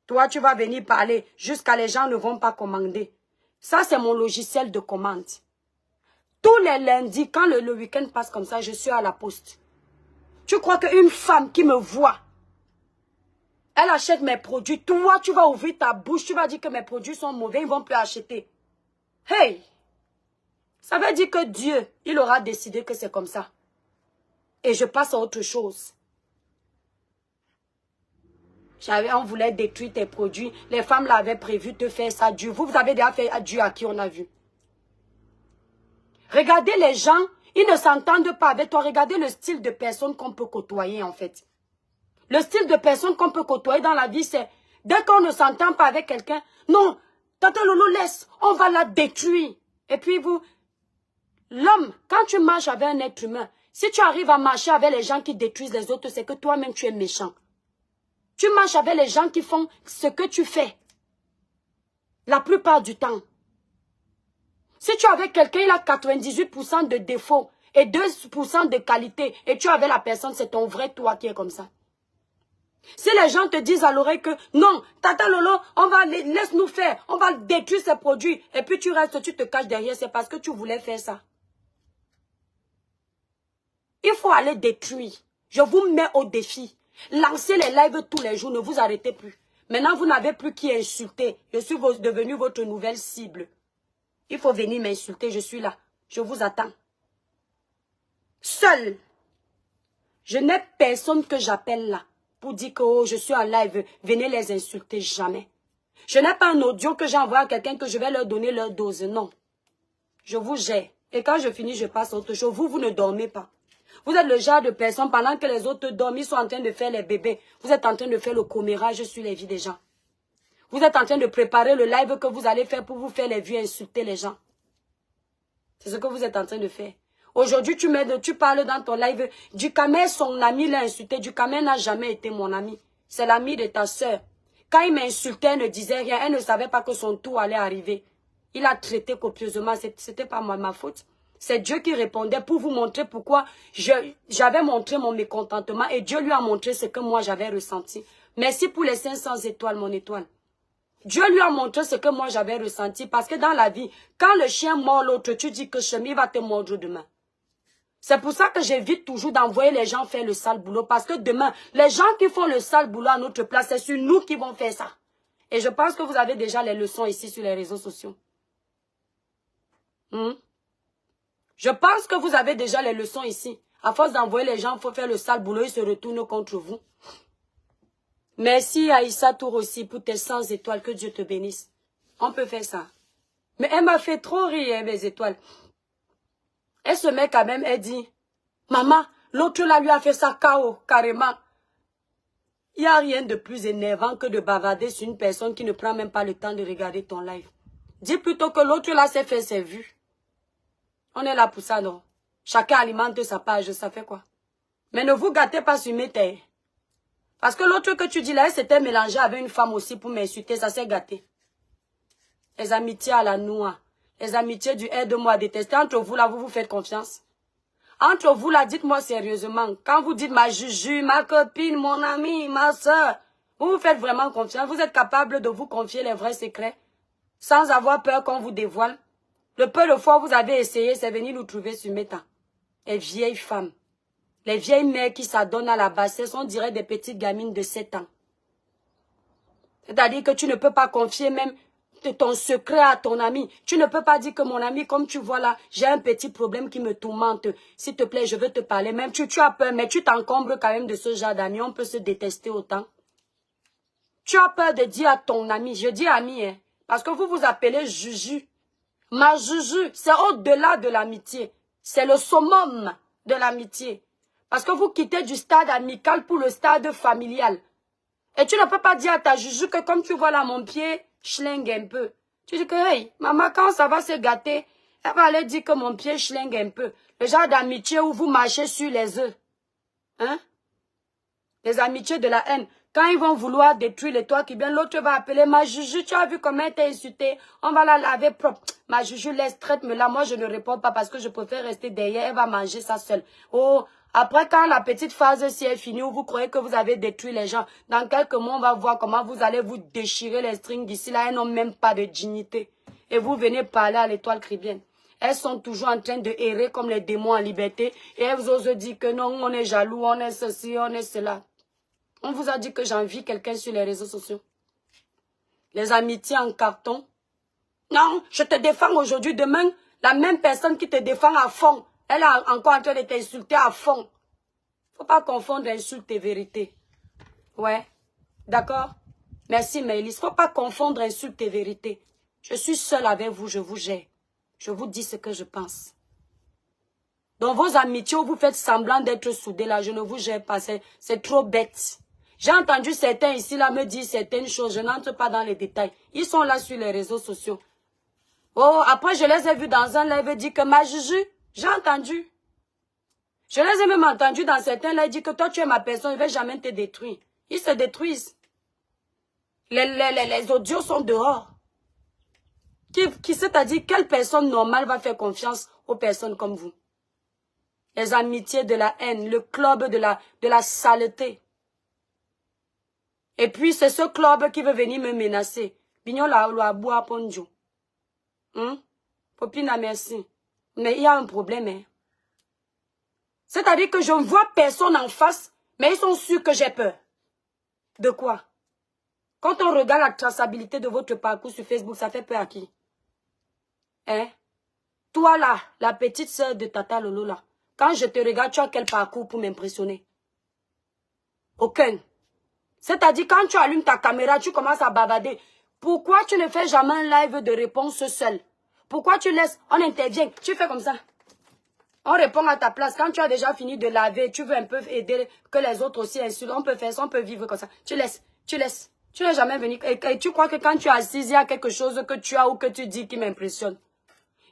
Toi, tu vas venir parler. Jusqu'à les gens ne vont pas commander. Ça, c'est mon logiciel de commande. Tous les lundis, quand le week-end passe comme ça, je suis à la poste. Tu crois qu'une femme qui me voit, elle achète mes produits. Toi, tu vas ouvrir ta bouche. Tu vas dire que mes produits sont mauvais. Ils ne vont plus acheter. Hey! Ça veut dire que Dieu, il aura décidé que c'est comme ça. Et je passe à autre chose. On voulait détruire tes produits. Les femmes l'avaient prévu de faire ça. Dieu, vous avez déjà fait Dieu à qui on a vu. Regardez les gens, ils ne s'entendent pas avec toi. Regardez le style de personne qu'on peut côtoyer en fait. Le style de personne qu'on peut côtoyer dans la vie, c'est dès qu'on ne s'entend pas avec quelqu'un, non, Tata Lolo laisse, on va la détruire. Et puis vous... L'homme, quand tu marches avec un être humain, si tu arrives à marcher avec les gens qui détruisent les autres, c'est que toi-même tu es méchant. Tu marches avec les gens qui font ce que tu fais. La plupart du temps. Si tu es avec quelqu'un, il a 98% de défauts et 2% de qualité, et tu es avec la personne, c'est ton vrai toi qui est comme ça. Si les gens te disent à l'oreille que non, Tata Lolo, laisse-nous faire, on va détruire ces produits, et puis tu restes, tu te caches derrière, c'est parce que tu voulais faire ça. Il faut aller détruire. Je vous mets au défi. Lancez les lives tous les jours, ne vous arrêtez plus. Maintenant, vous n'avez plus qui insulter. Je suis devenu votre nouvelle cible. Il faut venir m'insulter, je suis là. Je vous attends. Seul. Je n'ai personne que j'appelle là pour dire que oh, je suis en live. Venez les insulter, jamais. Je n'ai pas un audio que j'envoie à quelqu'un que je vais leur donner leur dose. Non. Je vous gère. Et quand je finis, je passe à autre chose. Vous ne dormez pas. Vous êtes le genre de personne, pendant que les autres dorment, ils sont en train de faire les bébés. Vous êtes en train de faire le commérage sur les vies des gens. Vous êtes en train de préparer le live que vous allez faire pour vous faire les vues et insulter les gens. C'est ce que vous êtes en train de faire. Aujourd'hui, tu parles dans ton live. Dukamer, son ami l'a insulté. Dukamer n'a jamais été mon ami. C'est l'ami de ta soeur. Quand il m'insultait, elle ne disait rien. Elle ne savait pas que son tour allait arriver. Il a traité copieusement. Ce n'était pas ma faute. C'est Dieu qui répondait pour vous montrer pourquoi j'avais montré mon mécontentement et Dieu lui a montré ce que moi j'avais ressenti. Merci pour les 500 étoiles, mon étoile. Dieu lui a montré ce que moi j'avais ressenti. Parce que dans la vie, quand le chien mord l'autre, tu dis que Chemi va te mordre demain. C'est pour ça que j'évite toujours d'envoyer les gens faire le sale boulot. Parce que demain, les gens qui font le sale boulot à notre place, c'est sur nous qui vont faire ça. Et je pense que vous avez déjà les leçons ici sur les réseaux sociaux. Je pense que vous avez déjà les leçons ici. À force d'envoyer les gens, il faut faire le sale boulot, ils se retournent contre vous. Merci Aïssa Tour aussi pour tes 100 étoiles, que Dieu te bénisse. On peut faire ça. Mais elle m'a fait trop rire, mes étoiles. Elle se met quand même, elle dit, maman, l'autre là lui a fait ça KO, carrément. Il n'y a rien de plus énervant que de bavarder sur une personne qui ne prend même pas le temps de regarder ton live. Dis plutôt que l'autre là s'est fait ses vues. On est là pour ça, non? Chacun alimente sa page, ça fait quoi? Mais ne vous gâtez pas sur mes terres. Parce que l'autre que tu dis là, elle s'était mélangée avec une femme aussi pour m'insulter, ça s'est gâté. Les amitiés à la noix, les amitiés du aide-moi à détester, entre vous là, vous vous faites confiance. Entre vous là, dites-moi sérieusement, quand vous dites ma juju, ma copine, mon ami, ma soeur, vous vous faites vraiment confiance, vous êtes capable de vous confier les vrais secrets, sans avoir peur qu'on vous dévoile. Le peu de fois où vous avez essayé, c'est venir nous trouver sur Meta. Les vieilles femmes. Les vieilles mères qui s'adonnent à la bassesse, on dirait des petites gamines de 7 ans. C'est-à-dire que tu ne peux pas confier même ton secret à ton ami. Tu ne peux pas dire que mon ami, comme tu vois là, j'ai un petit problème qui me tourmente. S'il te plaît, je veux te parler. Même tu as peur, mais tu t'encombres quand même de ce genre d'amis. On peut se détester autant. Tu as peur de dire à ton ami, je dis ami, hein, parce que vous vous appelez Juju. Ma Juju, c'est au-delà de l'amitié. C'est le summum de l'amitié. Parce que vous quittez du stade amical pour le stade familial. Et tu ne peux pas dire à ta Juju que comme tu vois là mon pied, schlingue un peu. Tu dis que, hey, maman, quand ça va se gâter, elle va aller dire que mon pied schlingue un peu. Le genre d'amitié où vous marchez sur les œufs. Hein? Les amitiés de la haine. Quand ils vont vouloir détruire les toits qui viennent, l'autre va appeler ma Juju, tu as vu comment elle t'a insulté, on va la laver propre. Ma Juju, laisse, traite-me là. Moi, je ne réponds pas parce que je préfère rester derrière, elle va manger ça seule. Oh, après, quand la petite phase si est finie, où vous croyez que vous avez détruit les gens, dans quelques mois, on va voir comment vous allez vous déchirer les strings d'ici là, elles n'ont même pas de dignité. Et vous venez parler à l'étoile chrétienne. Elles sont toujours en train de errer comme les démons en liberté. Et elles osent dire que non, on est jaloux, on est ceci, on est cela. On vous a dit que j'envie quelqu'un sur les réseaux sociaux. Les amitiés en carton. Non, je te défends aujourd'hui. Demain, la même personne qui te défend à fond, elle est encore en train de t'insulter à fond. Faut pas confondre insulte et vérité. Ouais, d'accord? Merci Maëlys. Faut pas confondre insulte et vérité. Je suis seule avec vous, je vous gère. Je vous dis ce que je pense. Dans vos amitiés où vous faites semblant d'être soudés là, je ne vous gère pas. C'est trop bête. J'ai entendu certains ici là me dire certaines choses. Je n'entre pas dans les détails. Ils sont là sur les réseaux sociaux. Oh, après je les ai vus dans un live dire que ma Juju, j'ai entendu. Je les ai même entendus dans certains lives dire que toi tu es ma personne, je ne vais jamais te détruire. Ils se détruisent. Les audios sont dehors. C'est-à-dire quelle personne normale va faire confiance aux personnes comme vous? Les amitiés de la haine, le club de la saleté. Et puis, c'est ce club qui veut venir me menacer. Bignon la bois ponjo. Popina, merci. Mais il y a un problème, hein. C'est-à-dire que je ne vois personne en face, mais ils sont sûrs que j'ai peur. De quoi? Quand on regarde la traçabilité de votre parcours sur Facebook, ça fait peur à qui? Hein? Toi là, la petite sœur de Tata Lolo là, quand je te regarde, tu as quel parcours pour m'impressionner? Aucun. C'est-à-dire, quand tu allumes ta caméra, tu commences à bavarder. Pourquoi tu ne fais jamais un live de réponse seul? Pourquoi tu laisses, on intervient, tu fais comme ça. On répond à ta place. Quand tu as déjà fini de laver, tu veux un peu aider que les autres aussi insultent. On peut faire ça, on peut vivre comme ça. Tu laisses, tu laisses. Tu n'es jamais venu. Et tu crois que quand tu es assise, il y a quelque chose que tu as ou que tu dis qui m'impressionne.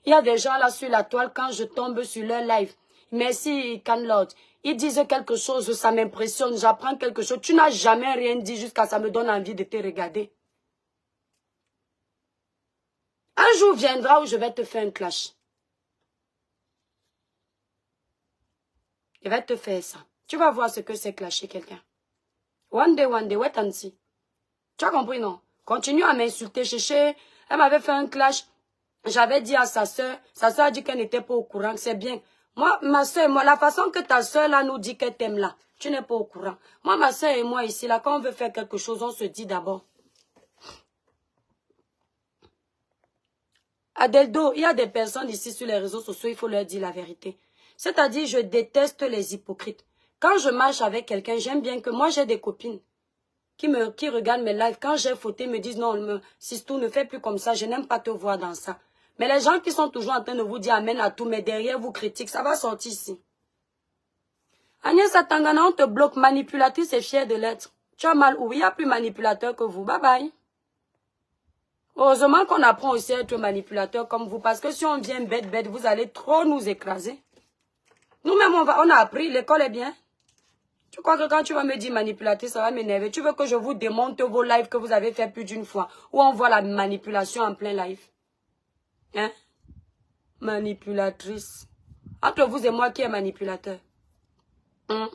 Il y a des gens là sur la toile, quand je tombe sur leur live. Merci, Canlord. Ils disent quelque chose, ça m'impressionne, j'apprends quelque chose. Tu n'as jamais rien dit jusqu'à ça me donne envie de te regarder. Un jour viendra où je vais te faire un clash. Je vais te faire ça. Tu vas voir ce que c'est clasher quelqu'un. One day, wait and see. Tu as compris, non? Continue à m'insulter, chéché. Elle m'avait fait un clash. J'avais dit à sa soeur a dit qu'elle n'était pas au courant, c'est bien. Moi, ma soeur, moi, la façon que ta soeur là nous dit qu'elle t'aime là, tu n'es pas au courant. Moi, ma soeur et moi ici, là, quand on veut faire quelque chose, on se dit d'abord. Adeldo, il y a des personnes ici sur les réseaux sociaux, il faut leur dire la vérité. C'est-à-dire, je déteste les hypocrites. Quand je marche avec quelqu'un, j'aime bien que moi, j'ai des copines qui regardent mes lives. Quand j'ai fauté, me disent non, Sistou, ne fais plus comme ça, je n'aime pas te voir dans ça. Mais les gens qui sont toujours en train de vous dire amen à tout, mais derrière vous critiquent, ça va sortir ici. Agnès Atangana, on te bloque, manipulatrice et fière de l'être. Tu as mal où il y a plus manipulateur que vous. Bye bye. Heureusement qu'on apprend aussi à être manipulateur comme vous, parce que si on vient bête, vous allez trop nous écraser. Nous-mêmes, on a appris, l'école est bien. Tu crois que quand tu vas me dire manipulatrice, ça va m'énerver. Tu veux que je vous démonte vos lives que vous avez fait plus d'une fois, où on voit la manipulation en plein live. Hein? Manipulatrice. Entre vous et moi, qui est manipulateur? Hein?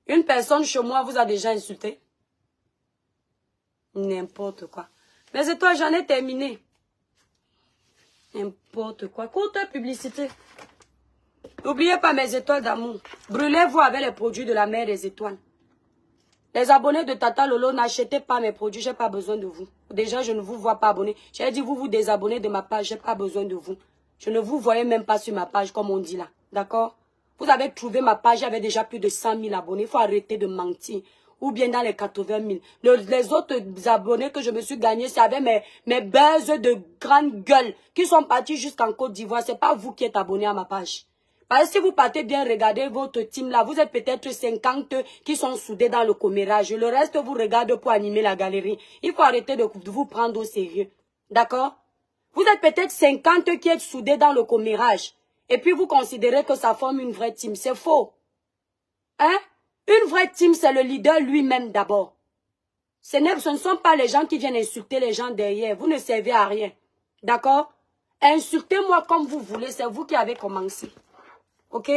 Une personne chez moi vous a déjà insulté? N'importe quoi. Mais c'est toi, j'en ai terminé. N'importe quoi. Courte publicité. N'oubliez pas mes étoiles d'amour. Brûlez-vous avec les produits de la mer des étoiles. Les abonnés de Tata Lolo, n'achetez pas mes produits, j'ai pas besoin de vous. Déjà, je ne vous vois pas abonné. J'ai dit, vous désabonnez de ma page, j'ai pas besoin de vous. Je ne vous voyais même pas sur ma page, comme on dit là. D'accord? Vous avez trouvé ma page, j'avais déjà plus de 100 000 abonnés. Il faut arrêter de mentir. Ou bien dans les 80 000. Les autres abonnés que je me suis gagné, c'est avec mes buzz de grande gueule qui sont partis jusqu'en Côte d'Ivoire. C'est pas vous qui êtes abonné à ma page. Parce que si vous partez bien regarder votre team là, vous êtes peut-être 50 qui sont soudés dans le commérage. Le reste vous regarde pour animer la galerie. Il faut arrêter de vous prendre au sérieux. D'accord? Vous êtes peut-être 50 qui êtes soudés dans le commérage. Et puis vous considérez que ça forme une vraie team. C'est faux. Hein? Une vraie team, c'est le leader lui-même d'abord. Ce ne sont pas les gens qui viennent insulter les gens derrière. Vous ne servez à rien. D'accord? Insultez-moi comme vous voulez. C'est vous qui avez commencé. Ok?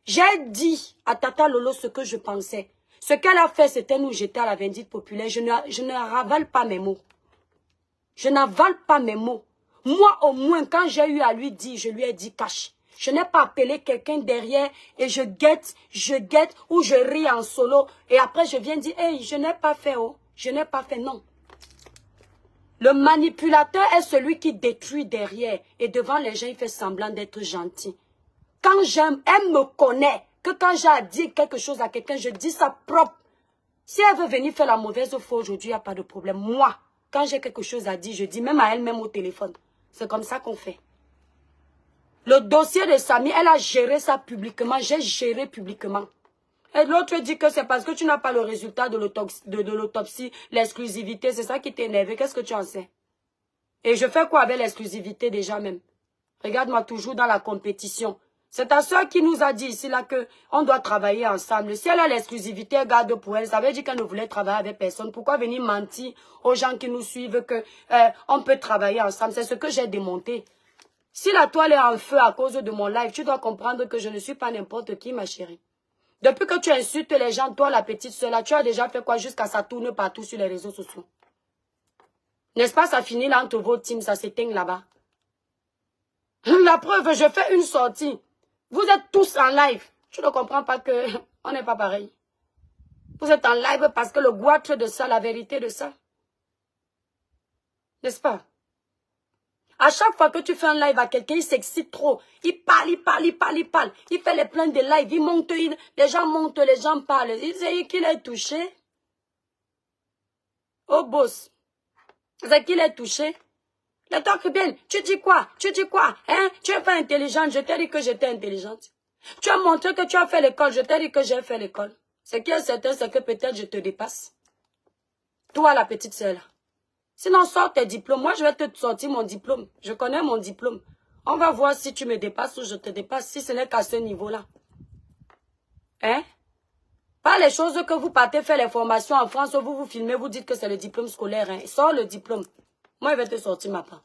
J'ai dit à Tata Lolo ce que je pensais. Ce qu'elle a fait, c'était nous jeter à la vindicte populaire. Je ne ravale pas mes mots. Je n'avale pas mes mots. Moi, au moins, quand j'ai eu à lui dire, je lui ai dit cache. Je n'ai pas appelé quelqu'un derrière et je guette, ou je ris en solo. Et après, je viens dire, hey, je n'ai pas fait, oh. Je n'ai pas fait, non. Le manipulateur est celui qui détruit derrière. Et devant les gens, il fait semblant d'être gentil. Quand j'aime, elle me connaît. Que quand j'ai à dire quelque chose à quelqu'un, je dis ça propre. Si elle veut venir faire la mauvaise foi aujourd'hui, il n'y a pas de problème. Moi, quand j'ai quelque chose à dire, je dis même à elle-même au téléphone. C'est comme ça qu'on fait. Le dossier de Samy, elle a géré ça publiquement. J'ai géré publiquement. Et l'autre dit que c'est parce que tu n'as pas le résultat de l'autopsie, l'exclusivité. C'est ça qui t'a énervé. Qu'est-ce que tu en sais? Et je fais quoi avec l'exclusivité déjà même? Regarde-moi toujours dans la compétition. C'est ta soeur qui nous a dit ici là que on doit travailler ensemble. Si elle a l'exclusivité, elle garde pour elle. Ça veut dire qu'elle ne voulait travailler avec personne. Pourquoi venir mentir aux gens qui nous suivent que on peut travailler ensemble? C'est ce que j'ai démonté. Si la toile est en feu à cause de mon live, tu dois comprendre que je ne suis pas n'importe qui, ma chérie. Depuis que tu insultes les gens, toi, la petite soeur là, tu as déjà fait quoi jusqu'à ça tourne partout sur les réseaux sociaux? N'est-ce pas, ça finit là entre vos teams, ça s'éteint là-bas. La preuve, je fais une sortie. Vous êtes tous en live. Je ne comprends pas que on n'est pas pareil. Vous êtes en live parce que le goitre de ça, la vérité de ça. N'est-ce pas? À chaque fois que tu fais un live à quelqu'un, il s'excite trop. Il parle. Il fait les plaintes de live. Il monte, les gens montent, les gens parlent. Il sait qu'il est touché. Oh boss. C'est qu'il est touché. Le talk bien. Tu dis quoi? Hein? Tu es pas intelligente. Je t'ai dit que j'étais intelligente. Tu as montré que tu as fait l'école. Je t'ai dit que j'ai fait l'école. Ce qui est certain, c'est que peut-être je te dépasse. Toi, la petite sœur là. Sinon, sors tes diplômes. Moi, je vais te sortir mon diplôme. Je connais mon diplôme. On va voir si tu me dépasses ou je te dépasse, si ce n'est qu'à ce niveau-là. Hein? Pas les choses que vous partez faire les formations en France, vous vous filmez, vous dites que c'est le diplôme scolaire. Hein? Sors le diplôme. Moi, je vais te sortir ma part.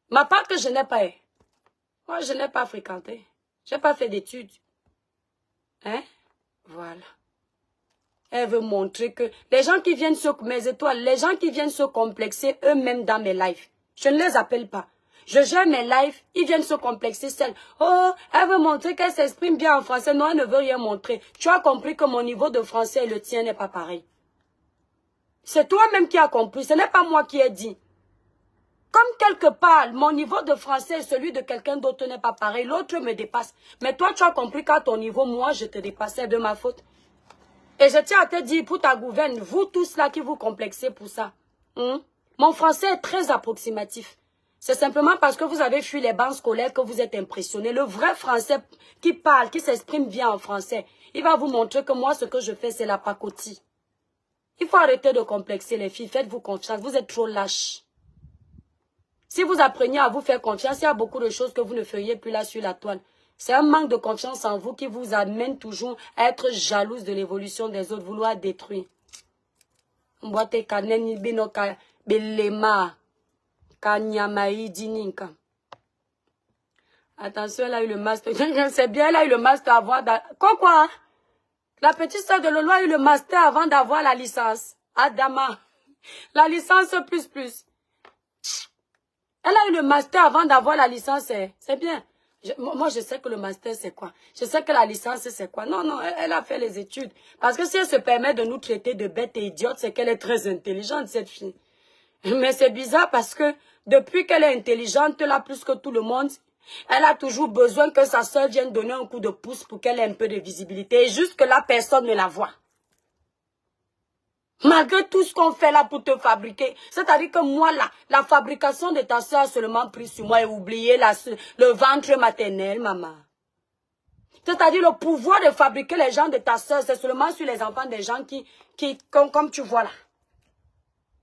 Ma part que je n'ai pas. Moi, je n'ai pas fréquenté. Je n'ai pas fait d'études. Hein? Voilà. Elle veut montrer que les gens qui viennent se... Mes étoiles, les gens qui viennent se complexer eux-mêmes dans mes lives, je ne les appelle pas. Je gère mes lives, ils viennent se complexer seuls. Oh, elle veut montrer qu'elle s'exprime bien en français. Non, elle ne veut rien montrer. Tu as compris que mon niveau de français et le tien n'est pas pareil. C'est toi-même qui as compris, ce n'est pas moi qui ai dit. Comme quelque part, mon niveau de français et celui de quelqu'un d'autre n'est pas pareil, l'autre me dépasse. Mais toi, tu as compris qu'à ton niveau, moi, je te dépassais de ma faute. Et je tiens à te dire, pour ta gouverne, vous tous là qui vous complexez pour ça, mon français est très approximatif. C'est simplement parce que vous avez fui les bancs scolaires que vous êtes impressionnés. Le vrai français qui parle, qui s'exprime bien en français, il va vous montrer que moi, ce que je fais, c'est la pacotille. Il faut arrêter de complexer les filles. Faites-vous confiance. Vous êtes trop lâches. Si vous appreniez à vous faire confiance, il y a beaucoup de choses que vous ne feriez plus là sur la toile. C'est un manque de confiance en vous qui vous amène toujours à être jalouse de l'évolution des autres, vouloir détruire. Attention, elle a eu le master. C'est bien, elle a eu le master avant. Quoi? La petite soeur de Lolo a eu le master avant d'avoir la licence. Adama. La licence plus. Elle a eu le master avant d'avoir la licence. C'est bien. Moi, je sais que le master, c'est quoi? Je sais que la licence, c'est quoi? Non, elle a fait les études. Parce que si elle se permet de nous traiter de bêtes et idiotes, c'est qu'elle est très intelligente, cette fille. Mais c'est bizarre parce que depuis qu'elle est intelligente, là, plus que tout le monde, elle a toujours besoin que sa soeur vienne donner un coup de pouce pour qu'elle ait un peu de visibilité. Et jusque-là, personne ne la voit. Malgré tout ce qu'on fait là pour te fabriquer. C'est-à-dire que moi, là, la fabrication de ta soeur a seulement pris sur moi et oublié le ventre maternel, maman. C'est-à-dire le pouvoir de fabriquer les gens de ta soeur, c'est seulement sur les enfants des gens comme tu vois là.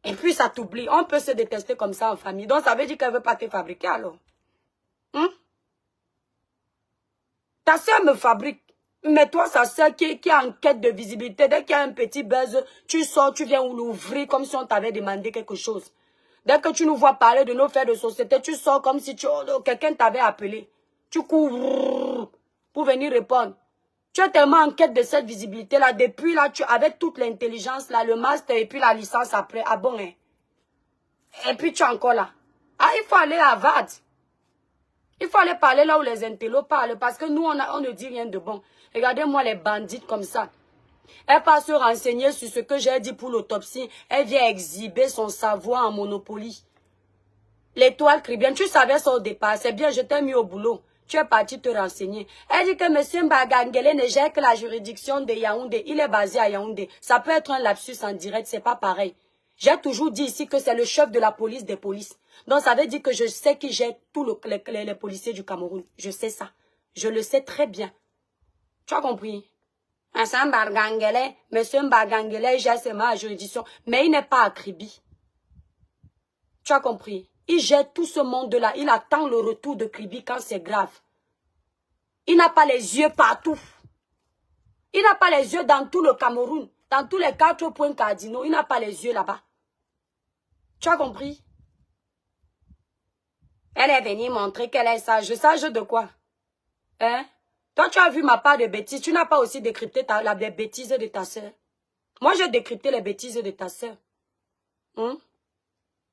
Et puis ça t'oublie. On peut se détester comme ça en famille. Donc ça veut dire qu'elle ne veut pas te fabriquer alors. Ta soeur me fabrique. Mais toi, sa soeur qui est en quête de visibilité, dès qu'il y a un petit buzz, tu sors, tu viens l'ouvrir comme si on t'avait demandé quelque chose. Dès que tu nous vois parler de nos faits de société, tu sors comme si quelqu'un t'avait appelé. Tu cours pour venir répondre. Tu es tellement en quête de cette visibilité-là. Depuis là, avec toute l'intelligence, là, le master et puis la licence après. Ah bon, hein? Et puis tu es encore là. Ah, il faut aller à VAD. Il faut aller parler là où les intellos parlent. Parce que nous, on ne dit rien de bon. Regardez-moi les bandites comme ça. Elle part se renseigner sur ce que j'ai dit pour l'autopsie. Elle vient exhiber son savoir en monopoly. L'étoile crie bien. Tu savais ça au départ. C'est bien, je t'ai mis au boulot. Tu es parti te renseigner. Elle dit que M. Mbagangele ne gère que la juridiction de Yaoundé. Il est basé à Yaoundé. Ça peut être un lapsus en direct, c'est pas pareil. J'ai toujours dit ici que c'est le chef de la police des polices. Donc ça veut dire que je sais qui gère tous les policiers du Cameroun. Je sais ça. Je le sais très bien. Tu as compris? M. Mbagangele gère seulement la juridiction. Mais il n'est pas à Kribi. Tu as compris? Il gère tout ce monde-là. Il attend le retour de Kribi quand c'est grave. Il n'a pas les yeux partout. Il n'a pas les yeux dans tout le Cameroun. Dans tous les 4 points cardinaux. Il n'a pas les yeux là-bas. Tu as compris? Elle est venue montrer qu'elle est sage. Sage de quoi? Hein? Toi, tu as vu ma part de bêtises. Tu n'as pas aussi décrypté les bêtises de ta soeur. Moi, j'ai décrypté les bêtises de ta soeur.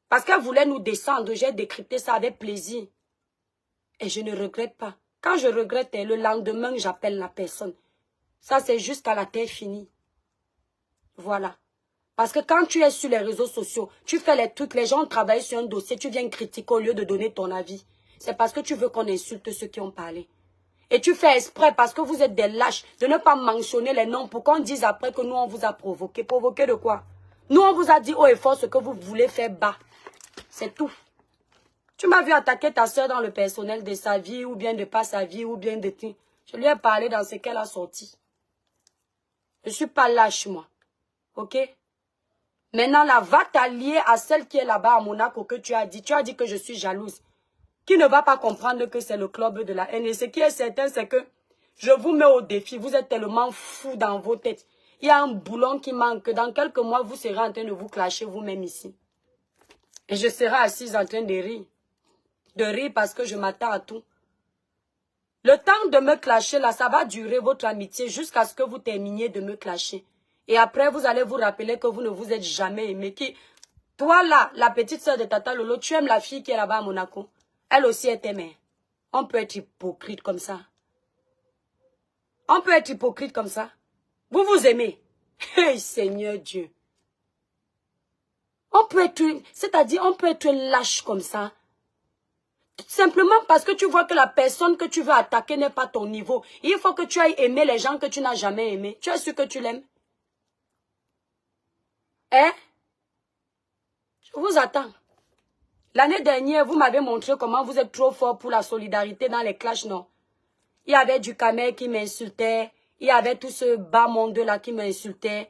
Parce qu'elle voulait nous descendre. J'ai décrypté ça avec plaisir. Et je ne regrette pas. Quand je regrette, le lendemain, j'appelle la personne. Ça, c'est jusqu'à la terre finie. Voilà. Parce que quand tu es sur les réseaux sociaux, tu fais les trucs, les gens travaillent sur un dossier, tu viens critiquer au lieu de donner ton avis. C'est parce que tu veux qu'on insulte ceux qui ont parlé. Et tu fais exprès parce que vous êtes des lâches de ne pas mentionner les noms pour qu'on dise après que nous, on vous a provoqué. Provoqué de quoi? Nous, on vous a dit haut et fort ce que vous voulez faire bas. C'est tout. Tu m'as vu attaquer ta soeur dans le personnel de sa vie, ou bien de pas sa vie, ou bien de tout. Je lui ai parlé dans ce qu'elle a sorti. Je ne suis pas lâche, moi. Ok? Maintenant, là, va t'allier à celle qui est là-bas à Monaco que tu as dit. Tu as dit que je suis jalouse. Qui ne va pas comprendre que c'est le club de la haine. Et ce qui est certain, c'est que je vous mets au défi. Vous êtes tellement fous dans vos têtes. Il y a un boulon qui manque. Dans quelques mois, vous serez en train de vous clasher vous-même ici. Et je serai assise en train de rire. De rire parce que je m'attends à tout. Le temps de me clasher, là, ça va durer votre amitié jusqu'à ce que vous terminiez de me clasher. Et après, vous allez vous rappeler que vous ne vous êtes jamais aimé. Toi là, la petite soeur de Tata Lolo, tu aimes la fille qui est là-bas à Monaco. Elle aussi est aimée. On peut être hypocrite comme ça. On peut être hypocrite comme ça. Vous vous aimez. Hey, Seigneur Dieu. On peut être, c'est-à-dire, on peut être lâche comme ça. Simplement parce que tu vois que la personne que tu veux attaquer n'est pas ton niveau. Il faut que tu ailles aimer les gens que tu n'as jamais aimés. Tu es sûr que tu l'aimes? Hein? Je vous attends. L'année dernière, vous m'avez montré comment vous êtes trop fort pour la solidarité dans les clashs, non? Il y avait du Kamel qui m'insultait. Il y avait tout ce bas monde-là qui m'insultait.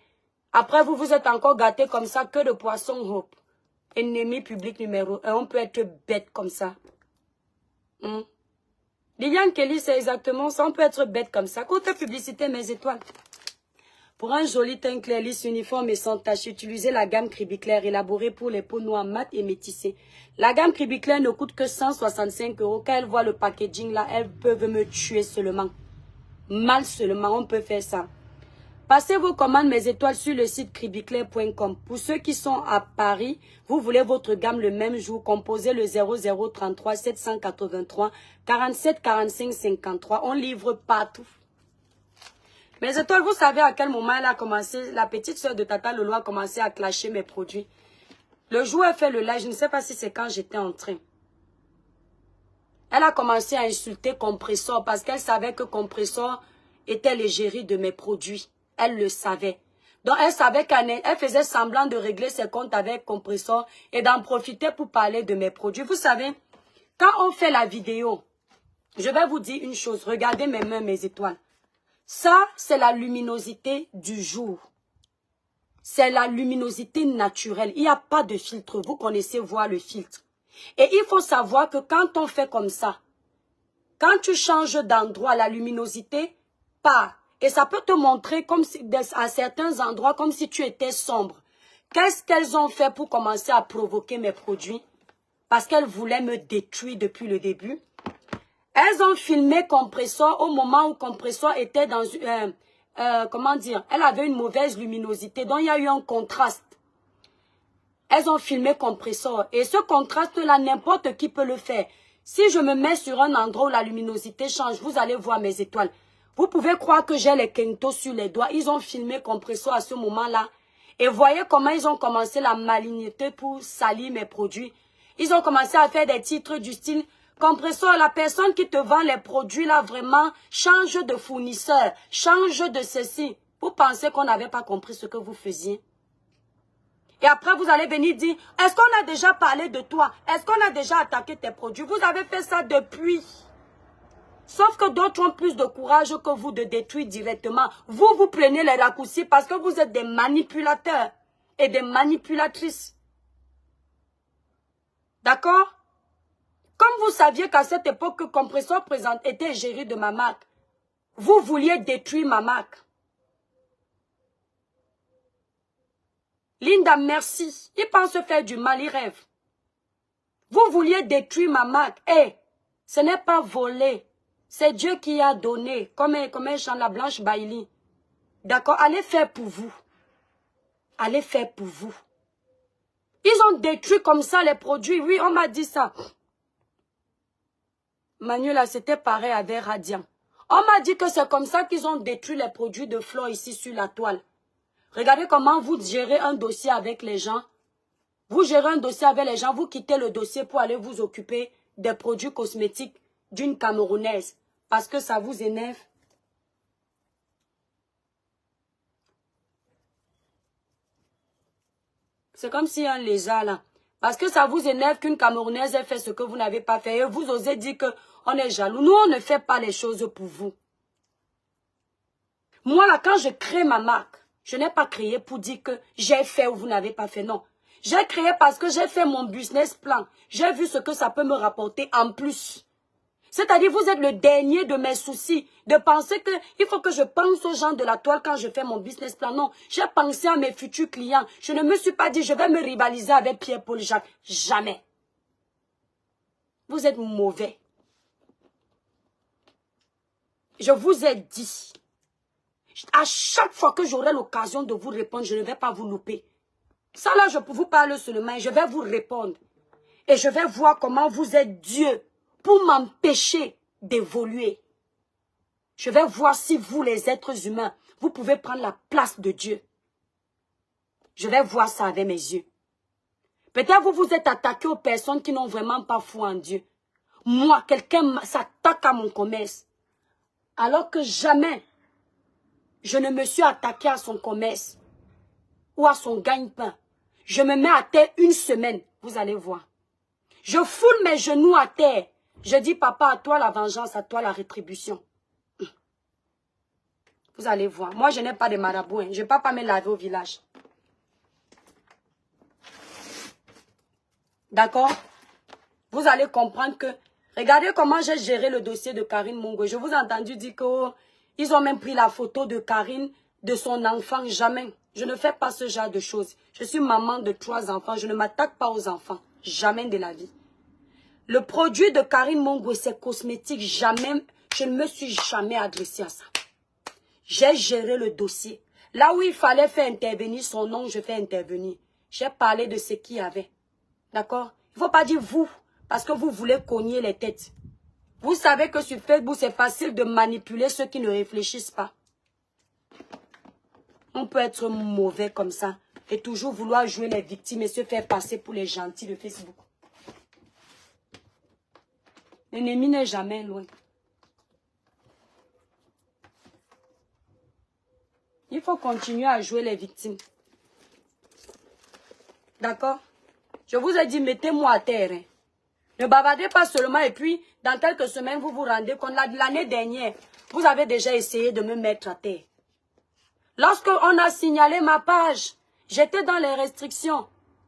Après, vous vous êtes encore gâté comme ça, que de poisson hope. Ennemi public numéro 1. On peut être bête comme ça. Liliane Kelly, c'est exactement ça. On peut être bête comme ça. Côté publicité, mes étoiles. Pour un joli teint clair, lisse, uniforme et sans tache, utilisez la gamme Cribiclair élaborée pour les peaux noires mates et métissées. La gamme Cribiclair ne coûte que 165 €. Quand elles voient le packaging là, elles peuvent me tuer seulement. Mal seulement, on peut faire ça. Passez vos commandes, mes étoiles, sur le site cribiclair.com. Pour ceux qui sont à Paris, vous voulez votre gamme le même jour, composez le 0033 783 47 45 53. On livre partout. Mes étoiles, vous savez à quel moment elle a commencé, la petite soeur de Tata Lolo a commencé à clasher mes produits. Le jour où elle fait le live, je ne sais pas si c'est quand j'étais en train. Elle a commencé à insulter Compressor parce qu'elle savait que Compressor était l'égérie de mes produits. Elle le savait. Donc, elle savait qu'elle faisait semblant de régler ses comptes avec Compressor et d'en profiter pour parler de mes produits. Vous savez, quand on fait la vidéo, je vais vous dire une chose. Regardez mes mains, mes étoiles. Ça, c'est la luminosité du jour. C'est la luminosité naturelle. Il n'y a pas de filtre. Vous connaissez voir le filtre. Et il faut savoir que quand on fait comme ça, quand tu changes d'endroit, la luminosité part. Et ça peut te montrer comme si, à certains endroits comme si tu étais sombre. Qu'est-ce qu'elles ont fait pour commencer à provoquer mes produits? Parce qu'elles voulaient me détruire depuis le début. Elles ont filmé Compressor au moment où Compressor était dans comment dire, elle avait une mauvaise luminosité, donc il y a eu un contraste. Elles ont filmé Compressor et ce contraste-là, n'importe qui peut le faire. Si je me mets sur un endroit où la luminosité change, vous allez voir mes étoiles. Vous pouvez croire que j'ai les quintos sur les doigts. Ils ont filmé Compressor à ce moment-là. Et voyez comment ils ont commencé la malignité pour salir mes produits. Ils ont commencé à faire des titres du style Compressor, la personne qui te vend les produits là vraiment change de fournisseur, change de ceci. Vous pensez qu'on n'avait pas compris ce que vous faisiez? Et après, vous allez venir dire, est-ce qu'on a déjà parlé de toi? Est-ce qu'on a déjà attaqué tes produits? Vous avez fait ça depuis. Sauf que d'autres ont plus de courage que vous de détruire directement. Vous, vous prenez les raccourcis parce que vous êtes des manipulateurs et des manipulatrices. D'accord? Comme vous saviez qu'à cette époque que Compressor Présente était géré de ma marque, vous vouliez détruire ma marque. Linda, merci. Il pense faire du mal, il rêve. Vous vouliez détruire ma marque. Eh, ce n'est pas volé. C'est Dieu qui a donné. Comme un chant la Blanche Bailey. D'accord, allez faire pour vous. Allez faire pour vous. Ils ont détruit comme ça les produits. Oui, on m'a dit ça. Manuela, c'était pareil avec Radiant. On m'a dit que c'est comme ça qu'ils ont détruit les produits de Flore ici sur la toile. Regardez comment vous gérez un dossier avec les gens. Vous gérez un dossier avec les gens, vous quittez le dossier pour aller vous occuper des produits cosmétiques d'une Camerounaise. Parce que ça vous énerve. C'est comme si un lézard là. Parce que ça vous énerve qu'une Camerounaise ait fait ce que vous n'avez pas fait. Et vous osez dire qu'on est jaloux. Nous, on ne fait pas les choses pour vous. Moi là, quand je crée ma marque, je n'ai pas créé pour dire que j'ai fait ou vous n'avez pas fait. Non. J'ai créé parce que j'ai fait mon business plan. J'ai vu ce que ça peut me rapporter en plus. C'est-à-dire, vous êtes le dernier de mes soucis. De penser qu'il faut que je pense aux gens de la toile quand je fais mon business plan. Non, j'ai pensé à mes futurs clients. Je ne me suis pas dit, je vais me rivaliser avec Pierre-Paul Jacques. Jamais. Vous êtes mauvais. Je vous ai dit. À chaque fois que j'aurai l'occasion de vous répondre, je ne vais pas vous louper. Ça là, je vous parle seulement et je vais vous répondre. Et je vais voir comment vous êtes Dieu pour m'empêcher d'évoluer. Je vais voir si vous, les êtres humains, vous pouvez prendre la place de Dieu. Je vais voir ça avec mes yeux. Peut-être vous vous êtes attaqué aux personnes qui n'ont vraiment pas foi en Dieu. Moi, quelqu'un s'attaque à mon commerce. Alors que jamais, je ne me suis attaqué à son commerce ou à son gagne-pain. Je me mets à terre une semaine, vous allez voir. Je foule mes genoux à terre. Je dis, papa, à toi la vengeance, à toi la rétribution. Vous allez voir. Moi, je n'ai pas de marabout. Je ne vais pas me laver au village. D'accord? Vous allez comprendre que... Regardez comment j'ai géré le dossier de Karine Mongo. Je vous ai entendu dire qu'ils ont même pris la photo de Karine, de son enfant. Jamais. Je ne fais pas ce genre de choses. Je suis maman de 3 enfants. Je ne m'attaque pas aux enfants. Jamais de la vie. Le produit de Karine Mongo, c'est cosmétique. Jamais. Je ne me suis jamais adressée à ça. J'ai géré le dossier. Là où il fallait faire intervenir son nom, je fais intervenir. J'ai parlé de ce qu'il y avait. D'accord? Il ne faut pas dire vous, parce que vous voulez cogner les têtes. Vous savez que sur Facebook, c'est facile de manipuler ceux qui ne réfléchissent pas. On peut être mauvais comme ça et toujours vouloir jouer les victimes et se faire passer pour les gentils de Facebook. L'ennemi n'est jamais loin. Il faut continuer à jouer les victimes. D'accord? Je vous ai dit, mettez-moi à terre. Hein. Ne bavardez pas seulement et puis, dans quelques semaines, vous vous rendez compte. L'année dernière, vous avez déjà essayé de me mettre à terre. Lorsqu'on a signalé ma page, j'étais dans les restrictions.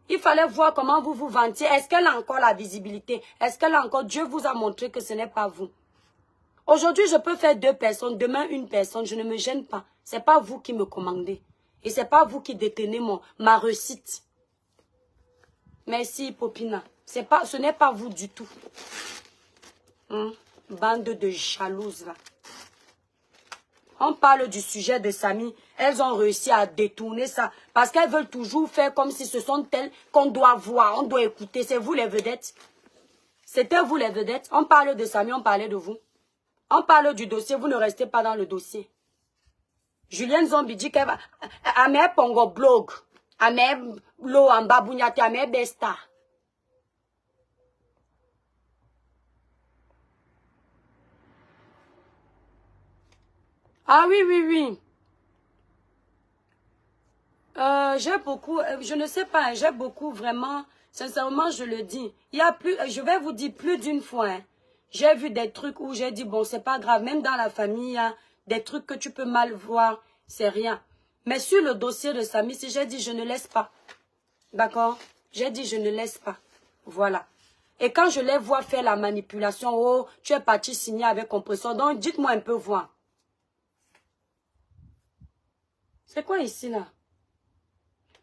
Il fallait voir comment vous vous vantiez. Est-ce qu'elle a encore la visibilité? Est-ce qu'elle a encore... Dieu vous a montré que ce n'est pas vous. Aujourd'hui, je peux faire 2 personnes. Demain, 1 personne. Je ne me gêne pas. Ce n'est pas vous qui me commandez. Et ce n'est pas vous qui détenez ma réussite. Merci, Popina. Ce n'est pas vous du tout. Bande de jalouses, là. On parle du sujet de Samy. Elles ont réussi à détourner ça. Parce qu'elles veulent toujours faire comme si ce sont elles qu'on doit voir, on doit écouter. C'est vous les vedettes. C'était vous les vedettes. On parle de Samy, on parlait de vous. On parle du dossier, vous ne restez pas dans le dossier. Julienne Zombie dit qu'elle va... Amé Pongo blog. Amé Lo Amba Bunyate, Amé Besta. Ah oui, oui, oui. J'ai beaucoup, je ne sais pas, j'ai beaucoup vraiment, sincèrement je le dis. Il y a plus, je vais vous dire plus d'une fois, hein, j'ai vu des trucs où j'ai dit, bon c'est pas grave, même dans la famille, il y a des trucs que tu peux mal voir, c'est rien. Mais sur le dossier de Samy, si j'ai dit je ne laisse pas, d'accord? J'ai dit je ne laisse pas, voilà. Et quand je les vois faire la manipulation, oh, tu es parti signer avec compression, donc dites-moi un peu voir. C'est quoi ici là?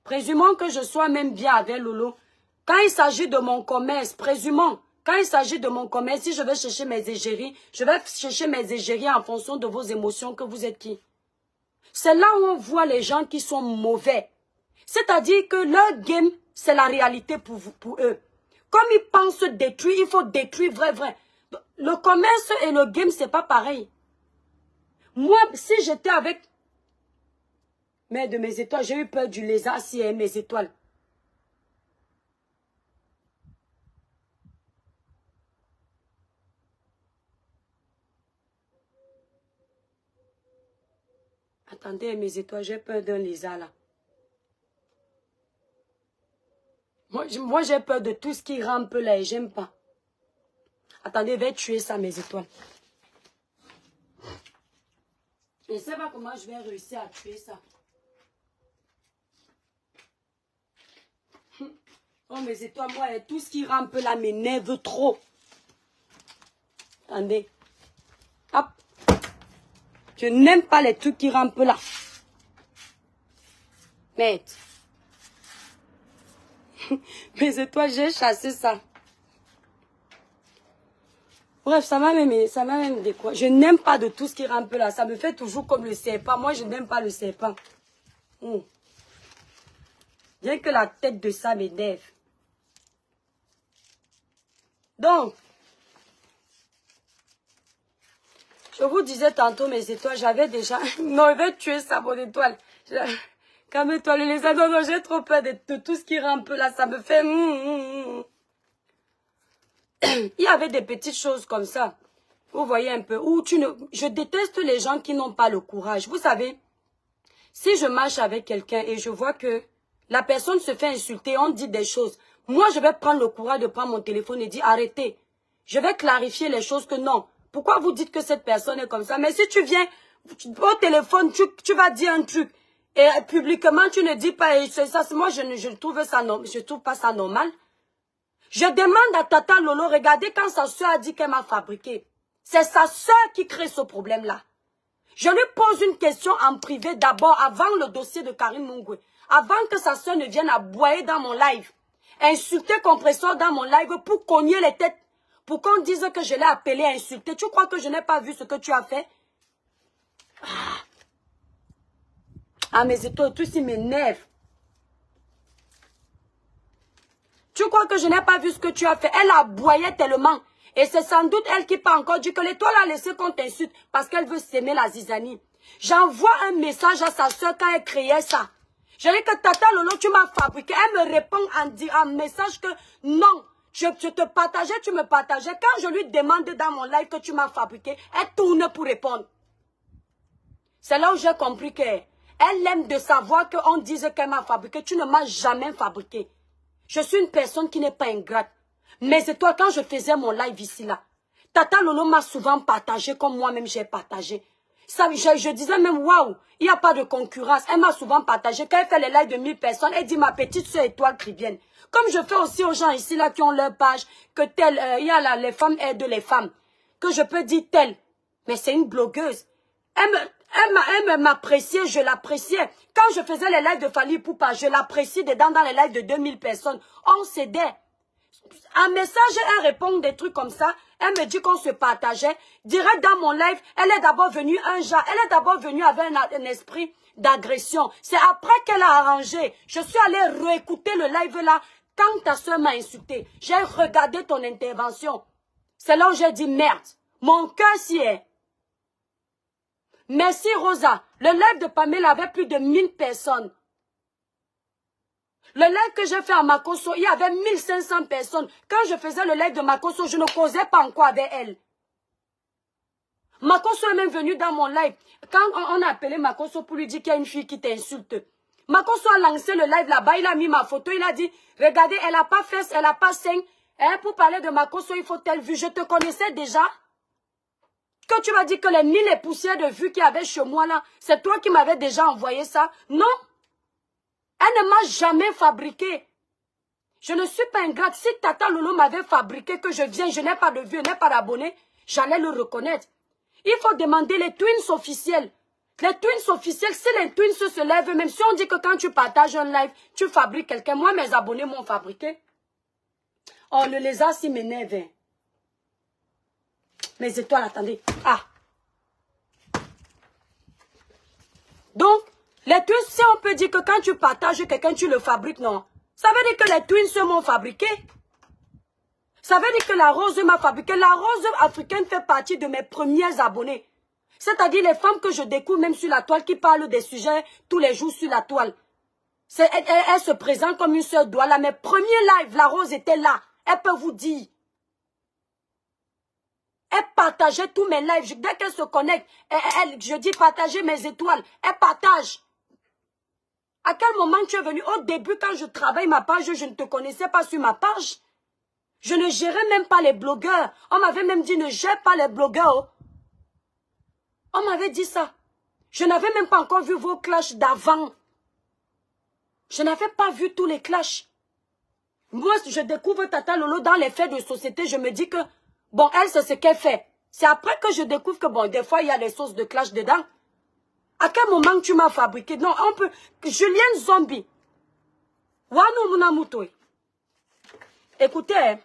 Présumons que je sois même bien avec Lolo. Quand il s'agit de mon commerce, présumons, quand il s'agit de mon commerce, si je vais chercher mes égéries, je vais chercher mes égéries en fonction de vos émotions, que vous êtes qui. C'est là où on voit les gens qui sont mauvais. C'est-à-dire que leur game, c'est la réalité pour eux. Comme ils pensent détruire, il faut détruire vrai. Le commerce et le game, c'est pas pareil. Moi, si j'étais avec... Mais de mes étoiles, j'ai eu peur du lézard si elle mes étoiles. Attendez, mes étoiles, j'ai peur d'un lézard là. Moi j'ai peur de tout ce qui rampe là et j'aime pas. Attendez, je vais tuer ça, mes étoiles. Je ne sais pas comment je vais réussir à tuer ça. Oh, mes étoiles, moi, tout ce qui rampe là m'énerve trop. Attendez. Hop. Je n'aime pas les trucs qui rampent là. Merde. Mes étoiles, j'ai chassé ça. Bref, ça m'a même découragé. Je n'aime pas de tout ce qui rampe là. Ça me fait toujours comme le serpent. Moi, je n'aime pas le serpent. Bien que la tête de ça m'énerve. Donc, je vous disais tantôt mes étoiles, j'avais déjà... Non, je vais tuer ça, mon étoile. Calme-toi, les ados, non, j'ai trop peur de tout ce qui rampe là. Ça me fait... Il y avait des petites choses comme ça. Vous voyez un peu. Où je déteste les gens qui n'ont pas le courage. Vous savez, si je marche avec quelqu'un et je vois que la personne se fait insulter, on dit des choses. Moi, je vais prendre le courage de prendre mon téléphone et dire arrêtez. Je vais clarifier les choses que non. Pourquoi vous dites que cette personne est comme ça? Mais si tu viens au téléphone, tu vas dire un truc. Et publiquement, tu ne dis pas. Et ça, moi, je trouve pas ça normal. Je demande à Tata Lolo, regardez quand sa soeur a dit qu'elle m'a fabriqué. C'est sa soeur qui crée ce problème-là. Je lui pose une question en privé d'abord, avant le dossier de Karine Mungwe. Avant que sa soeur ne vienne aboyer dans mon live. Insulter Compresseur dans mon live pour cogner les têtes. Pour qu'on dise que je l'ai appelé à insulter. Tu crois que je n'ai pas vu ce que tu as fait? Ah, mais c'est toi, tout ça m'énerve. Tu crois que je n'ai pas vu ce que tu as fait? Elle aboyait tellement. Et c'est sans doute elle qui peut encore dire que l'étoile a laissé qu'on t'insulte parce qu'elle veut s'aimer la zizanie. J'envoie un message à sa soeur quand elle créait ça. Je dis que Tata Lolo, tu m'as fabriqué. Elle me répond en message que non, je te partageais, tu me partageais. Quand je lui demande dans mon live que tu m'as fabriqué, elle tourne pour répondre. C'est là où j'ai compris qu'elle aime de savoir qu'on dise qu'elle m'a fabriqué. Tu ne m'as jamais fabriqué. Je suis une personne qui n'est pas ingrate. Mais c'est toi, quand je faisais mon live ici, là, Tata Lolo m'a souvent partagé comme moi-même j'ai partagé. Ça, je disais même, waouh, il n'y a pas de concurrence. Elle m'a souvent partagé. Quand elle fait les lives de 1000 personnes, elle dit ma petite soeur étoile Cribienne. Comme je fais aussi aux gens ici, là, qui ont leur page, que tel, il y a là, les femmes aident les femmes. Que je peux dire tel. Mais c'est une blogueuse. Elle m'appréciait, je l'appréciais. Quand je faisais les lives de Fally Ipupa, je l'appréciais dedans dans les lives de 2000 personnes. On s'aidait. Un message, elle répond des trucs comme ça. Elle me dit qu'on se partageait. Direct dans mon live, elle est d'abord venue elle est d'abord venue avec un esprit d'agression. C'est après qu'elle a arrangé. Je suis allée réécouter le live là quand ta soeur m'a insulté. J'ai regardé ton intervention. C'est là où j'ai dit merde. Mon cœur s'y est. Merci Rosa. Le live de Pamela avait plus de 1000 personnes. Le live que j'ai fait à Makosso, il y avait 1500 personnes. Quand je faisais le live de Makosso, je ne causais pas encore avec elle. Makosso est même venu dans mon live. Quand on a appelé Makosso pour lui dire qu'il y a une fille qui t'insulte. Makosso a lancé le live là-bas, il a mis ma photo, il a dit, regardez, elle n'a pas fait, elle n'a pas 5. Hein, pour parler de Makosso, il faut telle vue. Je te connaissais déjà. Quand tu m'as dit que les 1000 et poussières de vues qu'il y avait chez moi là, c'est toi qui m'avais déjà envoyé ça. Non. Elle ne m'a jamais fabriqué. Je ne suis pas ingrate. Si Tata Lolo m'avait fabriqué, que je viens, je n'ai pas de vues, je n'ai pas d'abonnés, j'allais le reconnaître. Il faut demander les twins officiels. Les twins officiels, si les twins se lèvent, même si on dit que quand tu partages un live, tu fabriques quelqu'un. Moi, mes abonnés m'ont fabriqué. Oh, le lézard s'y m'énerve. Mes étoiles, attendez. Ah. Donc, les twins, si on peut dire que quand tu partages quelqu'un, tu le fabriques, non. Ça veut dire que les twins m'ont fabriqué. Ça veut dire que la rose m'a fabriqué. La rose africaine fait partie de mes premiers abonnés. C'est-à-dire les femmes que je découvre même sur la toile qui parlent des sujets tous les jours sur la toile. Elle se présente comme une sœur Douala. Mes premiers lives, la rose était là. Elle peut vous dire. Elle partageait tous mes lives. Dès qu'elle se connecte, je dis partager mes étoiles. Elle partage. À quel moment tu es venu? Au début, quand je travaille ma page, je ne te connaissais pas sur ma page. Je ne gérais même pas les blogueurs. On m'avait même dit ne gère pas les blogueurs. On m'avait dit ça. Je n'avais même pas encore vu vos clashs d'avant. Je n'avais pas vu tous les clashs. Moi, je découvre Tata Lolo dans les faits de société. Je me dis que, bon, elle, c'est ce qu'elle fait. C'est après que je découvre que, bon, des fois, il y a des sources de clash dedans. À quel moment tu m'as fabriqué? Non, on peut... Julienne Zombie. Wano Munamutoy. Écoutez,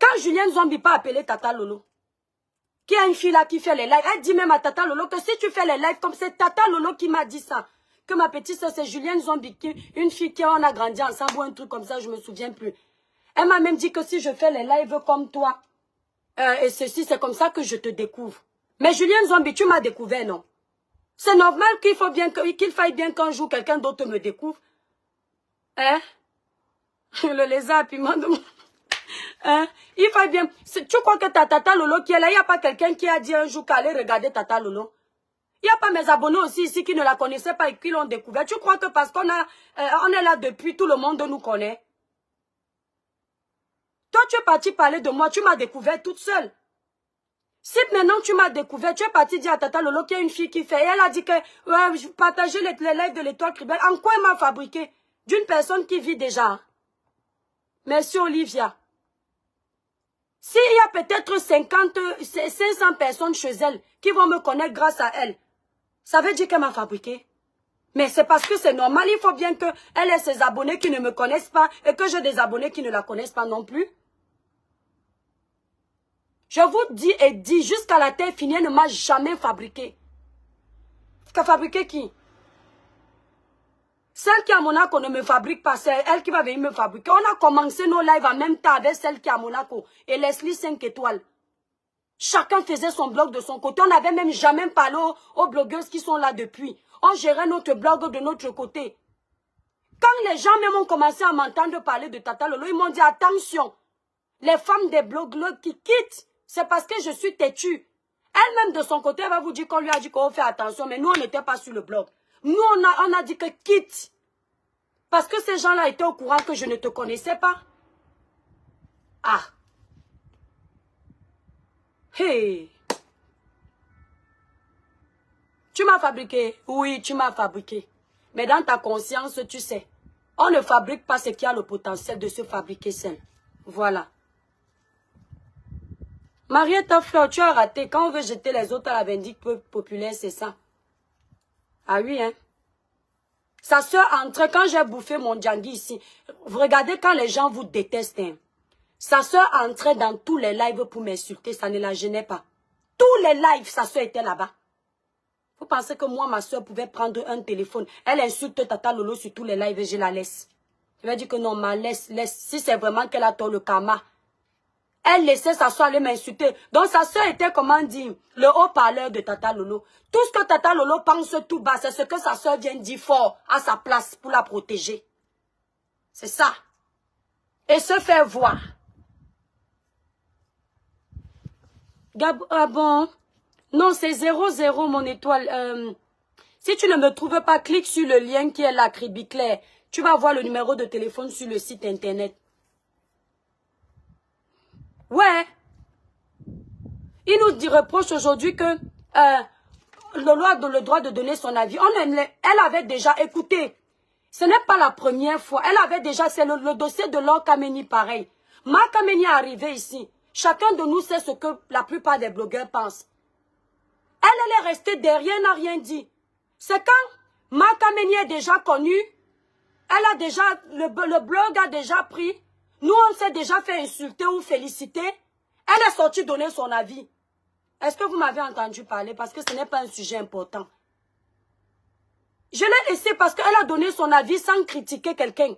quand Julienne Zombie pas appelé Tata Lolo, Qui a une fille là qui fait les lives. Elle dit même à Tata Lolo que si tu fais les lives comme c'est Tata Lolo qui m'a dit ça. Que ma petite soeur, c'est Julienne Zombie, une fille qui on a grandi ensemble ou un truc comme ça, je me souviens plus. Elle m'a même dit que si je fais les lives comme toi, et ceci, c'est comme ça que je te découvre. Mais Julienne Zombie, tu m'as découvert, non? C'est normal qu'il faille bien qu'un jour quelqu'un d'autre me découvre. Hein? Le lézard piment de... Hein? Il faille bien... Tu crois que ta Tata Lolo qui est là, il n'y a pas quelqu'un qui a dit un jour qu'allez regarder Tata Lolo? Il n'y a pas mes abonnés aussi ici qui ne la connaissaient pas et qui l'ont découvert. Tu crois que parce qu'on on est là depuis, tout le monde nous connaît? Toi, tu es parti parler de moi, tu m'as découvert toute seule. Si maintenant tu m'as découvert, tu es parti dire à Tata Lolo qu'il y a une fille qui fait. Et elle a dit que je partageais les lives de l'étoile Cribel. En quoi elle m'a fabriqué? D'une personne qui vit déjà. Merci Olivia. S'il y a peut-être 500 personnes chez elle qui vont me connaître grâce à elle, ça veut dire qu'elle m'a fabriqué. Mais c'est parce que c'est normal, il faut bien qu'elle ait ses abonnés qui ne me connaissent pas et que j'ai des abonnés qui ne la connaissent pas non plus. Je vous dis et dis, jusqu'à la terre finie, elle ne m'a jamais fabriqué. Qu'a fabriqué qui? Celle qui est à Monaco ne me fabrique pas, c'est elle qui va venir me fabriquer. On a commencé nos lives en même temps avec celle qui est à Monaco et Leslie 5 étoiles. Chacun faisait son blog de son côté. On n'avait même jamais parlé aux blogueuses qui sont là depuis. On gérait notre blog de notre côté. Quand les gens même ont commencé à m'entendre parler de Tata Lolo, ils m'ont dit attention, les femmes des blogueurs qui quittent, c'est parce que je suis têtue. Elle-même de son côté, elle va vous dire qu'on lui a dit qu'on fait attention, mais nous, on n'était pas sur le blog. Nous, on a dit que quitte. Parce que ces gens-là étaient au courant que je ne te connaissais pas. Ah. Hey. Tu m'as fabriqué. Oui, tu m'as fabriqué. Mais dans ta conscience, tu sais, on ne fabrique pas ce qui a le potentiel de se fabriquer seul. Voilà. Marietta Fleur, tu as raté. Quand on veut jeter les autres à la vindicte populaire, c'est ça. Ah oui, hein. Sa soeur entrait, quand j'ai bouffé mon djangui ici. Vous regardez quand les gens vous détestent. Hein. Sa soeur entrait dans tous les lives pour m'insulter, ça ne la gênait pas. Tous les lives, sa soeur était là-bas. Vous pensez que moi, ma soeur pouvait prendre un téléphone. Elle insulte Tata Lolo sur tous les lives et je la laisse. Je vais dire que non, laisse. Si c'est vraiment qu'elle a tort le karma. Elle laissait sa soeur aller m'insulter. Donc sa soeur était, comment dire, le haut-parleur de Tata Lolo. Tout ce que Tata Lolo pense tout bas, c'est ce que sa soeur vient dire fort à sa place pour la protéger. C'est ça. Et se faire voir. Ah bon? Non, c'est 00 mon étoile. Si tu ne me trouves pas, clique sur le lien qui est là, Cribiclair. Tu vas voir le numéro de téléphone sur le site internet. Ouais. Il nous reproche aujourd'hui que Lolo a le droit de donner son avis. Elle avait déjà écouté. Ce n'est pas la première fois. Elle avait déjà, c'est le dossier de Laure Kameni pareil. Ma Kameni est arrivée ici. Chacun de nous sait ce que la plupart des blogueurs pensent. Elle est restée derrière, n'a rien dit. C'est quand Ma Kameni est déjà connue. Elle a déjà, le blog a déjà pris. Nous, on s'est déjà fait insulter ou féliciter. Elle est sortie donner son avis. Est-ce que vous m'avez entendu parler? Parce que ce n'est pas un sujet important. Je l'ai laissé parce qu'elle a donné son avis sans critiquer quelqu'un.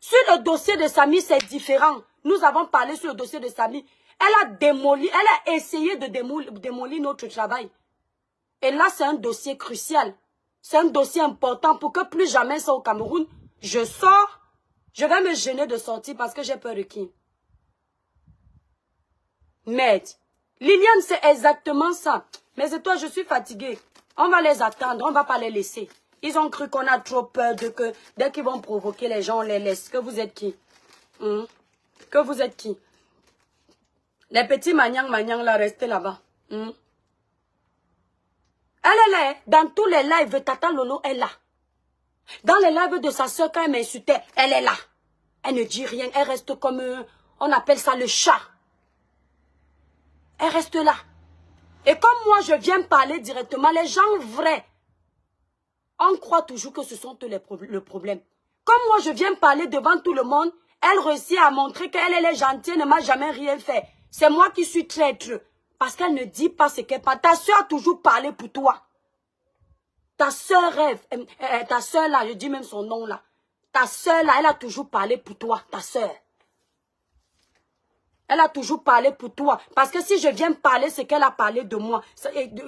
Sur le dossier de Samy, c'est différent. Nous avons parlé sur le dossier de Samy. Elle a démoli, elle a essayé de démolir notre travail. Et là, c'est un dossier crucial. C'est un dossier important pour que plus jamais ça au Cameroun. Je sors, je vais me gêner de sortir parce que j'ai peur de qui? Merde. Liliane, c'est exactement ça. Mais c'est toi, je suis fatiguée. On va les attendre, on ne va pas les laisser. Ils ont cru qu'on a trop peur de que, dès qu'ils vont provoquer les gens, on les laisse. Que vous êtes qui? Que vous êtes qui? Les petits magnang là, restez là-bas. Elle est là, dans tous les lives, Tata Lolo est là. Dans les lives de sa soeur, quand elle m'insultait, elle est là. Elle ne dit rien, elle reste comme, on appelle ça le chat. Elle reste là. Et comme moi, je viens parler directement, les gens vrais, on croit toujours que ce sont eux le problème. Comme moi, je viens parler devant tout le monde, elle réussit à montrer qu'elle est gentille, ne m'a jamais rien fait. C'est moi qui suis traître. Parce qu'elle ne dit pas ce qu'elle parle. Ta soeur a toujours parlé pour toi. Ta soeur rêve. Ta soeur là, je dis même son nom là. Ta soeur là, elle a toujours parlé pour toi, ta soeur. Elle a toujours parlé pour toi. Parce que si je viens parler ce qu'elle a parlé de moi,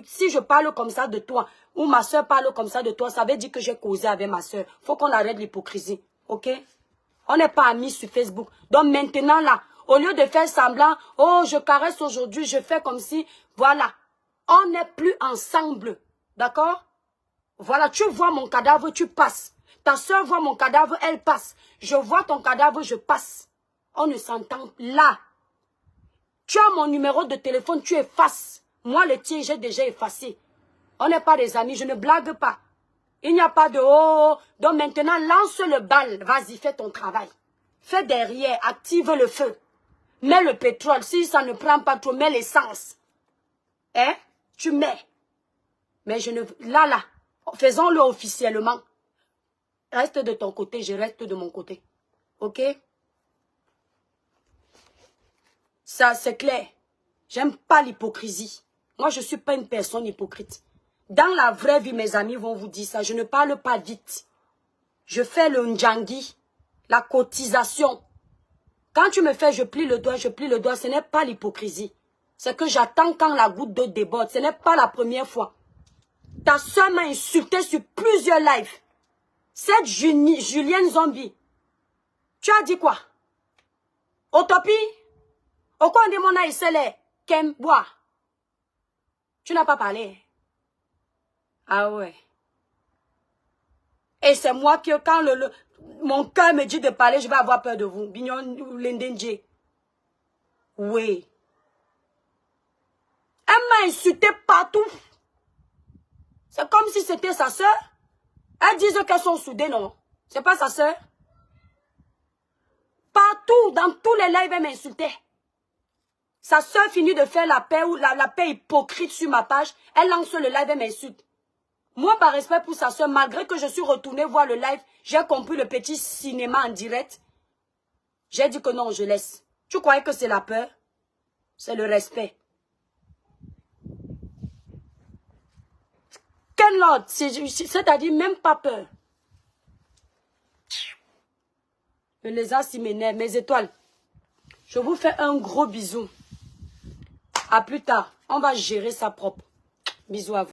si je parle comme ça de toi, ou ma soeur parle comme ça de toi, ça veut dire que j'ai causé avec ma soeur. Faut qu'on arrête l'hypocrisie. Ok? On n'est pas amis sur Facebook. Donc maintenant là, au lieu de faire semblant, oh je caresse aujourd'hui, je fais comme si, voilà. On n'est plus ensemble. D'accord? Voilà, tu vois mon cadavre, tu passes. Ta soeur voit mon cadavre, elle passe. Je vois ton cadavre, je passe. On ne s'entend là. Tu as mon numéro de téléphone, tu effaces. Moi, le tien, j'ai déjà effacé. On n'est pas des amis, je ne blague pas. Il n'y a pas de oh. Donc maintenant, lance le bal. Vas-y, fais ton travail. Fais derrière, active le feu. Mets le pétrole. Si ça ne prend pas trop, mets l'essence. Hein? Tu mets. Mais je ne... Là. Faisons-le officiellement. Reste de ton côté, je reste de mon côté. Ok? Ça, c'est clair. J'aime pas l'hypocrisie. Moi, je ne suis pas une personne hypocrite. Dans la vraie vie, mes amis vont vous dire ça. Je ne parle pas vite. Je fais le ndjangi, la cotisation. Quand tu me fais, je plie le doigt, ce n'est pas l'hypocrisie. C'est que j'attends quand la goutte d'eau déborde. Ce n'est pas la première fois. Ta soeur m'a insulté sur plusieurs lives. Cette Julienne Zombie. Tu as dit quoi? Utopie? Au coin de mon aïe, c'est les Kembois. Tu n'as pas parlé. Ah ouais. Et c'est moi qui, quand mon cœur me dit de parler, je vais avoir peur de vous. Bignon ou Lendenje. Oui. Elle m'a insulté partout. C'est comme si c'était sa soeur. Elles disent qu'elles sont soudées, non? C'est pas sa soeur. Partout, dans tous les lives, elle m'insultait. Sa soeur finit de faire la paix ou la paix hypocrite sur ma page. Elle lance le live, elle m'insulte. Moi, par respect pour sa soeur, malgré que je suis retournée voir le live, j'ai compris le petit cinéma en direct. J'ai dit que non, je laisse. Tu croyais que c'est la peur? C'est le respect. Quel Lord? C'est-à-dire même pas peur. Les as, ils m'énervent. Mes étoiles. Je vous fais un gros bisou. À plus tard. On va gérer ça propre. Bisous à vous.